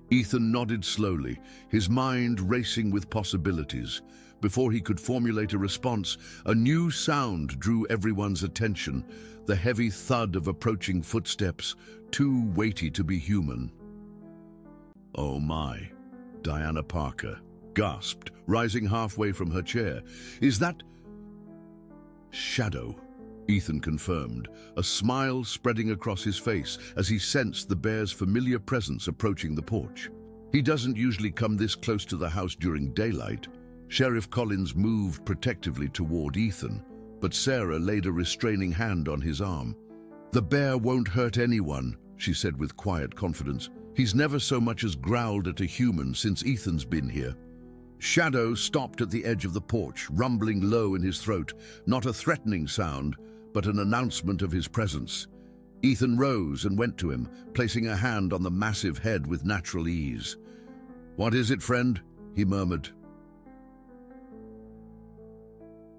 Ethan nodded slowly, his mind racing with possibilities. Before he could formulate a response, a new sound drew everyone's attention: the heavy thud of approaching footsteps, too weighty to be human. "Oh my," Diana Parker gasped, rising halfway from her chair. "Is that Shadow?" Ethan confirmed, a smile spreading across his face as he sensed the bear's familiar presence approaching the porch. "He doesn't usually come this close to the house during daylight." Sheriff Collins moved protectively toward Ethan, but Sarah laid a restraining hand on his arm. "The bear won't hurt anyone," she said with quiet confidence. "He's never so much as growled at a human since Ethan's been here." Shadow stopped at the edge of the porch, rumbling low in his throat, not a threatening sound, but an announcement of his presence. Ethan rose and went to him, placing a hand on the massive head with natural ease. "What is it, friend?" he murmured.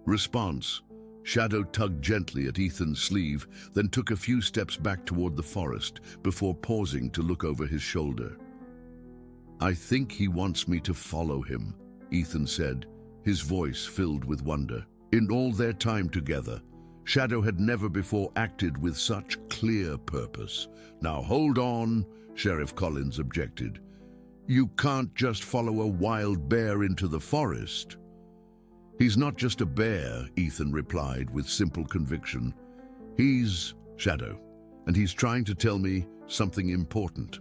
Response: Shadow tugged gently at Ethan's sleeve, then took a few steps back toward the forest before pausing to look over his shoulder. "I think he wants me to follow him," Ethan said, his voice filled with wonder. In all their time together, Shadow had never before acted with such clear purpose. "Now hold on," Sheriff Collins objected. "You can't just follow a wild bear into the forest." "He's not just a bear," Ethan replied with simple conviction. "He's Shadow, and he's trying to tell me something important."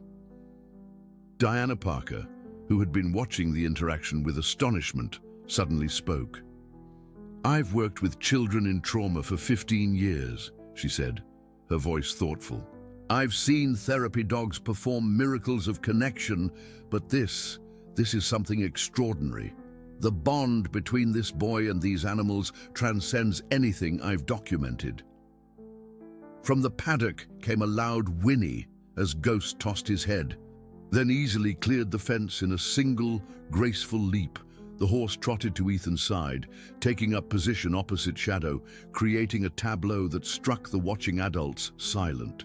Diana Parker, who had been watching the interaction with astonishment, suddenly spoke. "I've worked with children in trauma for 15 years, she said, her voice thoughtful. "I've seen therapy dogs perform miracles of connection, but this is something extraordinary. The bond between this boy and these animals transcends anything I've documented." From the paddock came a loud whinny as Ghost tossed his head. then easily cleared the fence in a single, graceful leap. The horse trotted to Ethan's side, taking up position opposite Shadow, creating a tableau that struck the watching adults silent.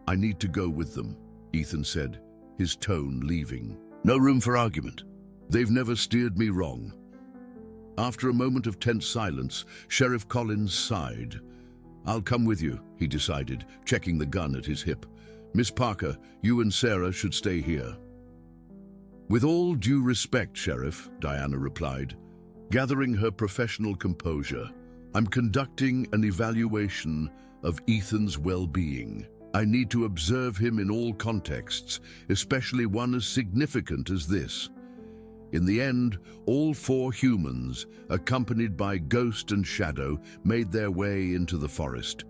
"I need to go with them," Ethan said, his tone leaving. "No room for argument. They've never steered me wrong." After a moment of tense silence, Sheriff Collins sighed. "I'll come with you," he decided, checking the gun at his hip. "Miss Parker, you and Sarah should stay here." "With all due respect, Sheriff," Diana replied, gathering her professional composure, "I'm conducting an evaluation of Ethan's well-being. I need to observe him in all contexts, especially one as significant as this." In the end, all 4 humans, accompanied by Ghost and Shadow, made their way into the forest.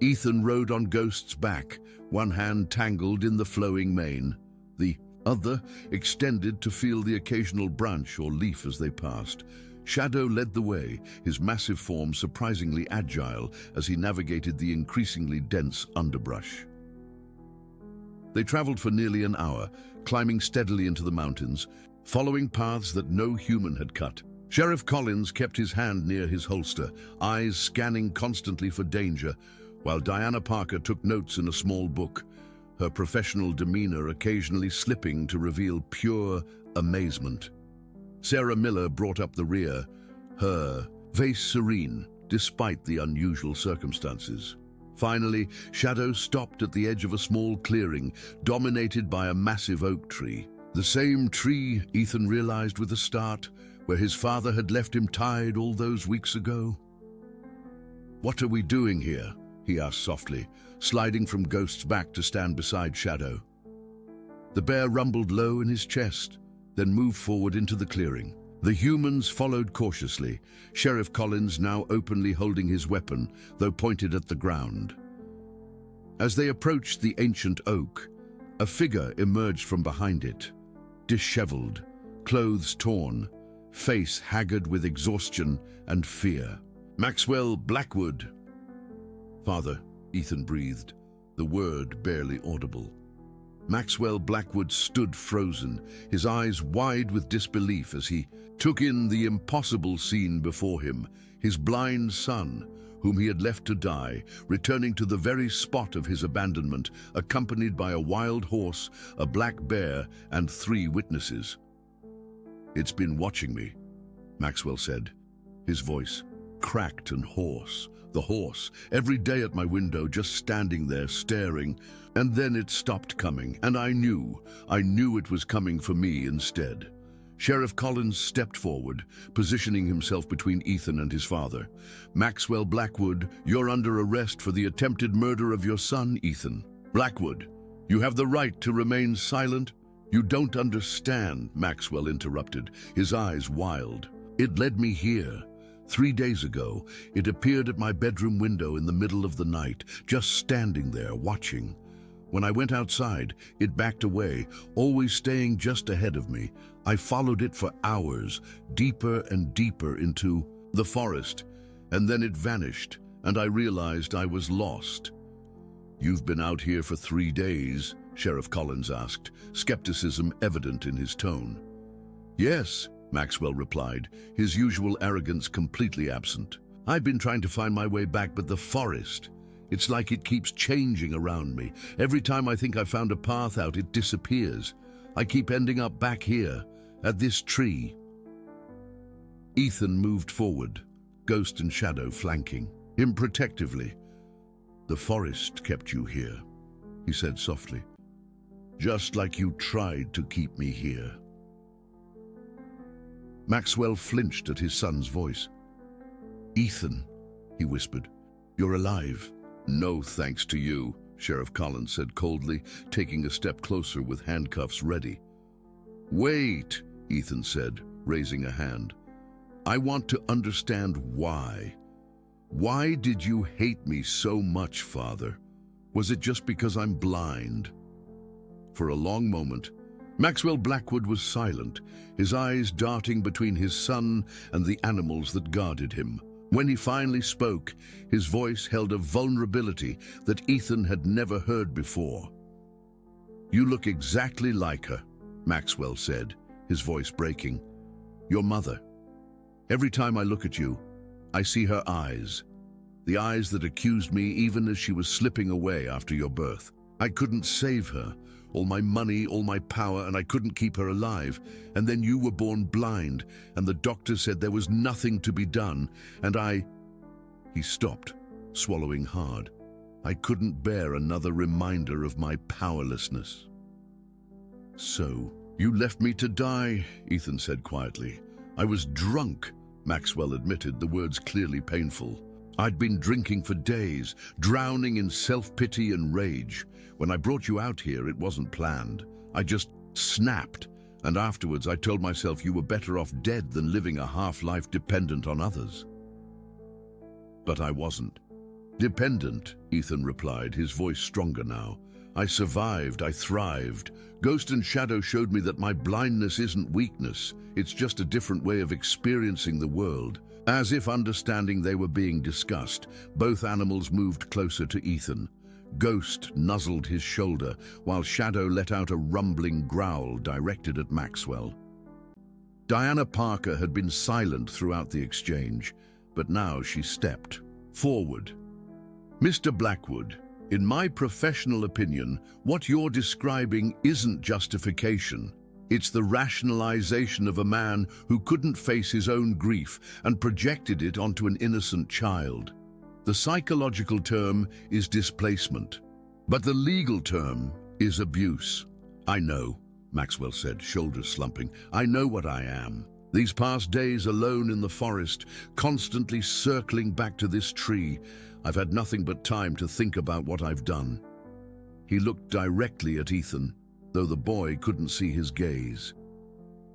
Ethan rode on Ghost's back, one hand tangled in the flowing mane, the other extended to feel the occasional branch or leaf as they passed. Shadow led the way, his massive form surprisingly agile as he navigated the increasingly dense underbrush. They traveled for nearly an hour, climbing steadily into the mountains, following paths that no human had cut. Sheriff Collins kept his hand near his holster, eyes scanning constantly for danger, while Diana Parker took notes in a small book, her professional demeanor occasionally slipping to reveal pure amazement. Sarah Miller brought up the rear, her face serene, despite the unusual circumstances. Finally, Shadow stopped at the edge of a small clearing, dominated by a massive oak tree. The same tree, Ethan realized with a start, where his father had left him tied all those weeks ago. "What are we doing here?" he asked softly, sliding from Ghost's back to stand beside Shadow. The bear rumbled low in his chest, then moved forward into the clearing. The humans followed cautiously, Sheriff Collins now openly holding his weapon, though pointed at the ground. As they approached the ancient oak, a figure emerged from behind it, disheveled, clothes torn, face haggard with exhaustion and fear. "Maxwell Blackwood." "Father," Ethan breathed, the word barely audible. Maxwell Blackwood stood frozen, his eyes wide with disbelief as he took in the impossible scene before him, his blind son, whom he had left to die, returning to the very spot of his abandonment, accompanied by a wild horse, a black bear, and 3 witnesses. "It's been watching me," Maxwell said, his voice cracked and hoarse. The horse, every day at my window, just standing there, staring, and then it stopped coming, and I knew it was coming for me instead. Sheriff Collins stepped forward, positioning himself between Ethan and his father. "Maxwell Blackwood, you're under arrest for the attempted murder of your son, Ethan." "Blackwood, you have the right to remain silent." "You don't understand," Maxwell interrupted, his eyes wild. "It led me here. 3 days ago, it appeared at my bedroom window in the middle of the night, just standing there, watching. When I went outside, it backed away, always staying just ahead of me. I followed it for hours, deeper and deeper into the forest, and then it vanished, and I realized I was lost." "You've been out here for 3 days?" Sheriff Collins asked, skepticism evident in his tone. "Yes," Maxwell replied, his usual arrogance completely absent. "I've been trying to find my way back, but the forest, it's like it keeps changing around me. Every time I think I've found a path out, it disappears. I keep ending up back here, at this tree." Ethan moved forward, Ghost and Shadow flanking him protectively. "The forest kept you here," he said softly. "Just like you tried to keep me here." Maxwell flinched at his son's voice. "Ethan," he whispered, "you're alive." "No thanks to you," Sheriff Collins said coldly, taking a step closer with handcuffs ready. "Wait," Ethan said, raising a hand. "I want to understand why. Why did you hate me so much, Father? Was it just because I'm blind?" For a long moment, Maxwell Blackwood was silent, his eyes darting between his son and the animals that guarded him. When he finally spoke, his voice held a vulnerability that Ethan had never heard before. You look exactly like her, Maxwell said, his voice breaking. Your mother. Every time I look at you, I see her eyes. The eyes that accused me even as she was slipping away after your birth. I couldn't save her. All my money, all my power, and I couldn't keep her alive. And then you were born blind, and the doctor said there was nothing to be done, and I... He stopped, swallowing hard. I couldn't bear another reminder of my powerlessness. So, you left me to die, Ethan said quietly. I was drunk, Maxwell admitted, the words clearly painful. I'd been drinking for days, drowning in self-pity and rage. When I brought you out here, it wasn't planned. I just snapped, and afterwards I told myself you were better off dead than living a half-life dependent on others. But I wasn't. Dependent, Ethan replied, his voice stronger now. I survived, I thrived. Ghost and Shadow showed me that my blindness isn't weakness. It's just a different way of experiencing the world. As if understanding they were being discussed, both animals moved closer to Ethan. Ghost nuzzled his shoulder, while Shadow let out a rumbling growl directed at Maxwell. Diana Parker had been silent throughout the exchange, but now she stepped forward. Mr. Blackwood, in my professional opinion, what you're describing isn't justification. It's the rationalization of a man who couldn't face his own grief and projected it onto an innocent child. The psychological term is displacement, but the legal term is abuse. I know, Maxwell said, shoulders slumping. I know what I am. These past days alone in the forest, constantly circling back to this tree, I've had nothing but time to think about what I've done. He looked directly at Ethan, though the boy couldn't see his gaze.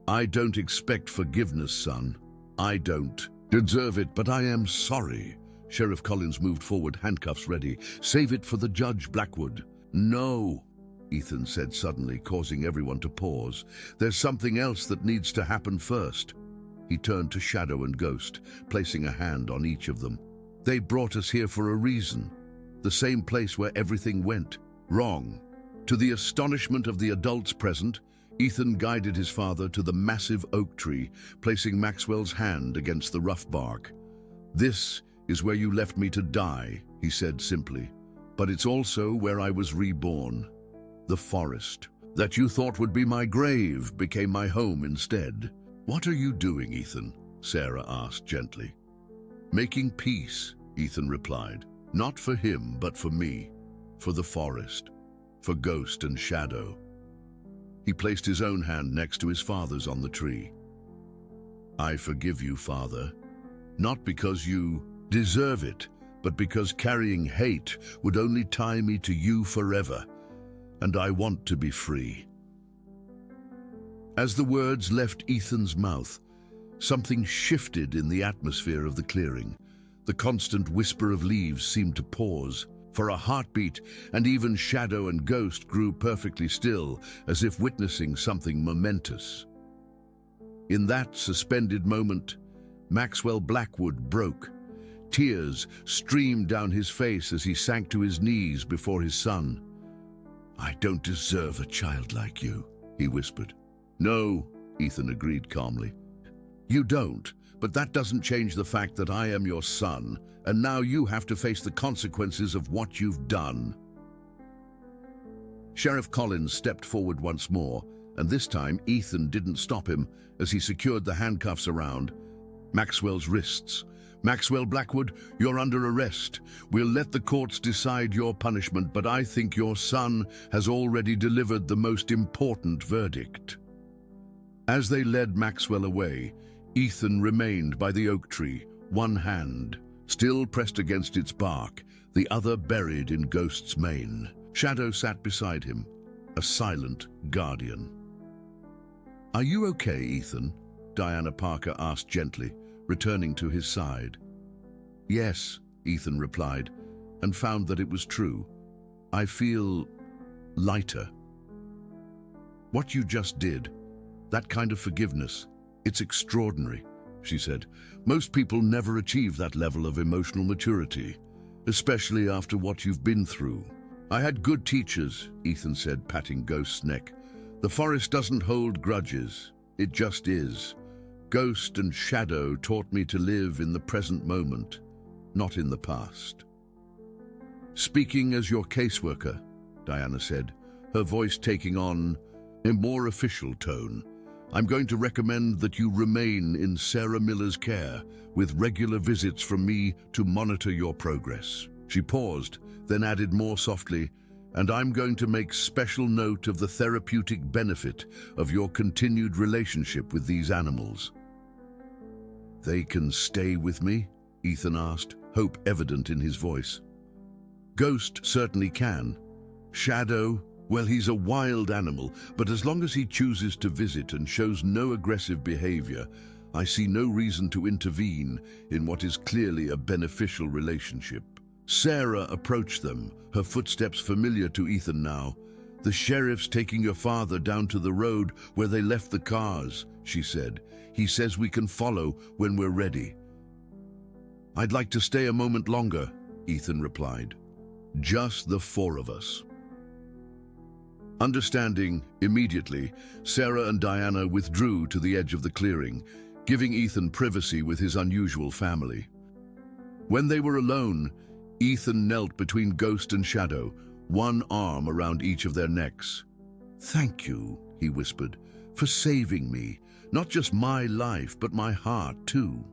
I don't expect forgiveness, son. I don't deserve it, but I am sorry. Sheriff Collins moved forward, handcuffs ready. Save it for the Judge, Blackwood. No, Ethan said suddenly, causing everyone to pause. There's something else that needs to happen first. He turned to Shadow and Ghost, placing a hand on each of them. They brought us here for a reason. The same place where everything went wrong. To the astonishment of the adults present, Ethan guided his father to the massive oak tree, placing Maxwell's hand against the rough bark. This is where you left me to die, he said simply. But it's also where I was reborn. The forest that you thought would be my grave became my home instead. What are you doing, Ethan? Sarah asked gently. Making peace, Ethan replied. Not for him, but for me. For the forest. For Ghost and Shadow. He placed his own hand next to his father's on the tree. I forgive you, Father. Not because you deserve it, but because carrying hate would only tie me to you forever. And I want to be free. As the words left Ethan's mouth, something shifted in the atmosphere of the clearing. The constant whisper of leaves seemed to pause for a heartbeat, and even Shadow and Ghost grew perfectly still, as if witnessing something momentous. In that suspended moment, Maxwell Blackwood broke. Tears streamed down his face as he sank to his knees before his son. I don't deserve a child like you, he whispered. No, Ethan agreed calmly. You don't, but that doesn't change the fact that I am your son, and now you have to face the consequences of what you've done. Sheriff Collins stepped forward once more, and this time Ethan didn't stop him as he secured the handcuffs around Maxwell's wrists. Maxwell Blackwood, you're under arrest. We'll let the courts decide your punishment, but I think your son has already delivered the most important verdict. As they led Maxwell away, Ethan remained by the oak tree, one hand still pressed against its bark, the other buried in Ghost's mane. Shadow sat beside him, a silent guardian. Are you okay, Ethan? Diana Parker asked gently, returning to his side. Yes, Ethan replied, and found that it was true. I feel lighter. What you just did, that kind of forgiveness, it's extraordinary, she said. Most people never achieve that level of emotional maturity, especially after what you've been through. I had good teachers, Ethan said, patting Ghost's neck. The forest doesn't hold grudges. It just is. Ghost and Shadow taught me to live in the present moment, not in the past. Speaking as your caseworker, Diana said, her voice taking on a more official tone, I'm going to recommend that you remain in Sarah Miller's care, with regular visits from me to monitor your progress. She paused, then added more softly, and I'm going to make special note of the therapeutic benefit of your continued relationship with these animals. They can stay with me? Ethan asked, hope evident in his voice. Ghost certainly can. Shadow, well, he's a wild animal, but as long as he chooses to visit and shows no aggressive behavior, I see no reason to intervene in what is clearly a beneficial relationship. Sarah approached them, her footsteps familiar to Ethan now. The sheriff's taking your father down to the road where they left the cars, she said. He says we can follow when we're ready. I'd like to stay a moment longer, Ethan replied. Just the four of us. Understanding, immediately, Sarah and Diana withdrew to the edge of the clearing, giving Ethan privacy with his unusual family. When they were alone, Ethan knelt between Ghost and Shadow, one arm around each of their necks. Thank you, he whispered, for saving me, not just my life, but my heart too.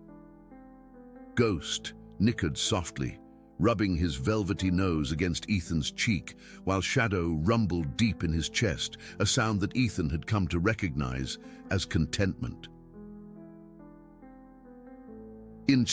Ghost nickered softly, rubbing his velvety nose against Ethan's cheek, while Shadow rumbled deep in his chest, a sound that Ethan had come to recognize as contentment. In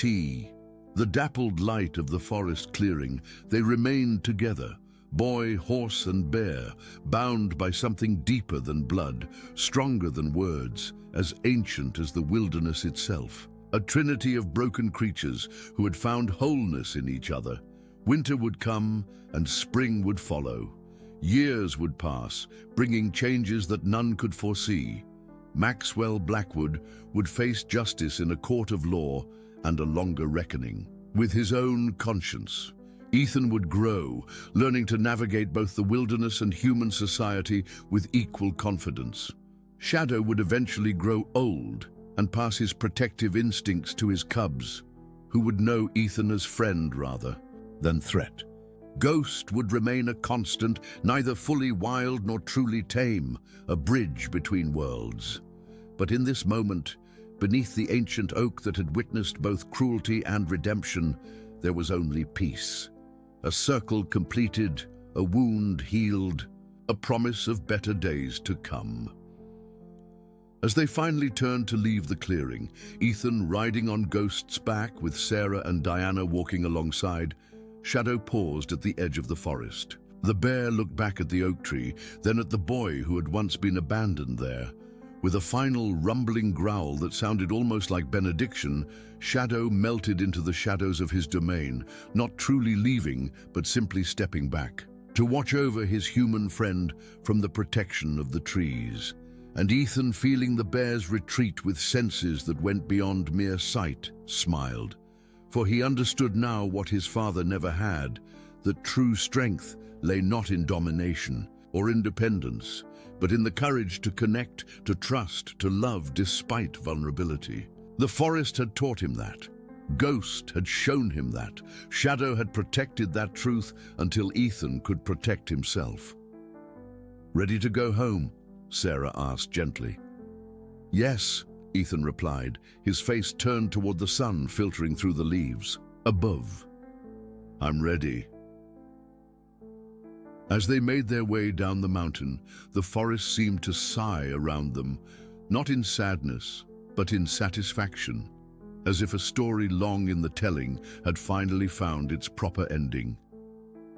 the dappled light of the forest clearing, they remained together, boy, horse, and bear, bound by something deeper than blood, stronger than words, as ancient as the wilderness itself. A trinity of broken creatures who had found wholeness in each other. Winter would come and spring would follow. Years would pass, bringing changes that none could foresee. Maxwell Blackwood would face justice in a court of law and a longer reckoning. With his own conscience, Ethan would grow, learning to navigate both the wilderness and human society with equal confidence. Shadow would eventually grow old and pass his protective instincts to his cubs, who would know Ethan as friend rather than threat. Ghost would remain a constant, neither fully wild nor truly tame, a bridge between worlds. But in this moment, beneath the ancient oak that had witnessed both cruelty and redemption, there was only peace. A circle completed, a wound healed, a promise of better days to come. As they finally turned to leave the clearing, Ethan riding on Ghost's back with Sarah and Diana walking alongside, Shadow paused at the edge of the forest. The bear looked back at the oak tree, then at the boy who had once been abandoned there. With a final rumbling growl that sounded almost like benediction, Shadow melted into the shadows of his domain, not truly leaving, but simply stepping back, to watch over his human friend from the protection of the trees. And Ethan, feeling the bear's retreat with senses that went beyond mere sight, smiled. For he understood now what his father never had, that true strength lay not in domination or independence, but in the courage to connect, to trust, to love despite vulnerability. The forest had taught him that. Ghost had shown him that. Shadow had protected that truth until Ethan could protect himself. "Ready to go home?" Sarah asked gently. "Yes," Ethan replied, his face turned toward the sun filtering through the leaves. Above. "I'm ready." As they made their way down the mountain, the forest seemed to sigh around them, not in sadness, but in satisfaction, as if a story long in the telling had finally found its proper ending.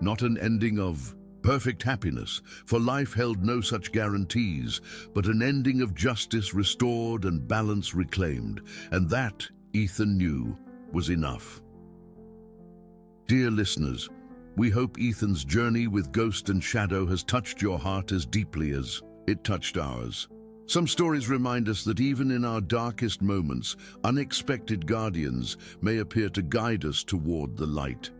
Not an ending of perfect happiness, for life held no such guarantees, but an ending of justice restored and balance reclaimed, and that, Ethan knew, was enough. Dear listeners, we hope Ethan's journey with Ghost and Shadow has touched your heart as deeply as it touched ours. Some stories remind us that even in our darkest moments, unexpected guardians may appear to guide us toward the light.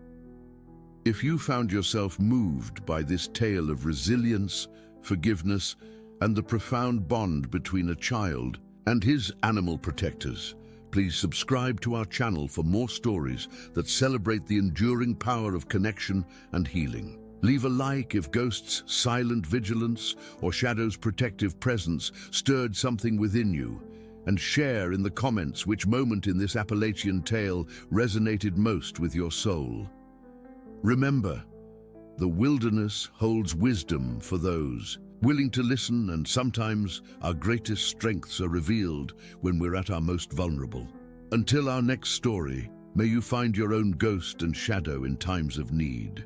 If you found yourself moved by this tale of resilience, forgiveness, and the profound bond between a child and his animal protectors, please subscribe to our channel for more stories that celebrate the enduring power of connection and healing. Leave a like if Ghost's silent vigilance or Shadow's protective presence stirred something within you, and share in the comments which moment in this Appalachian tale resonated most with your soul. Remember, the wilderness holds wisdom for those willing to listen, and sometimes our greatest strengths are revealed when we're at our most vulnerable. Until our next story, may you find your own ghost and shadow in times of need.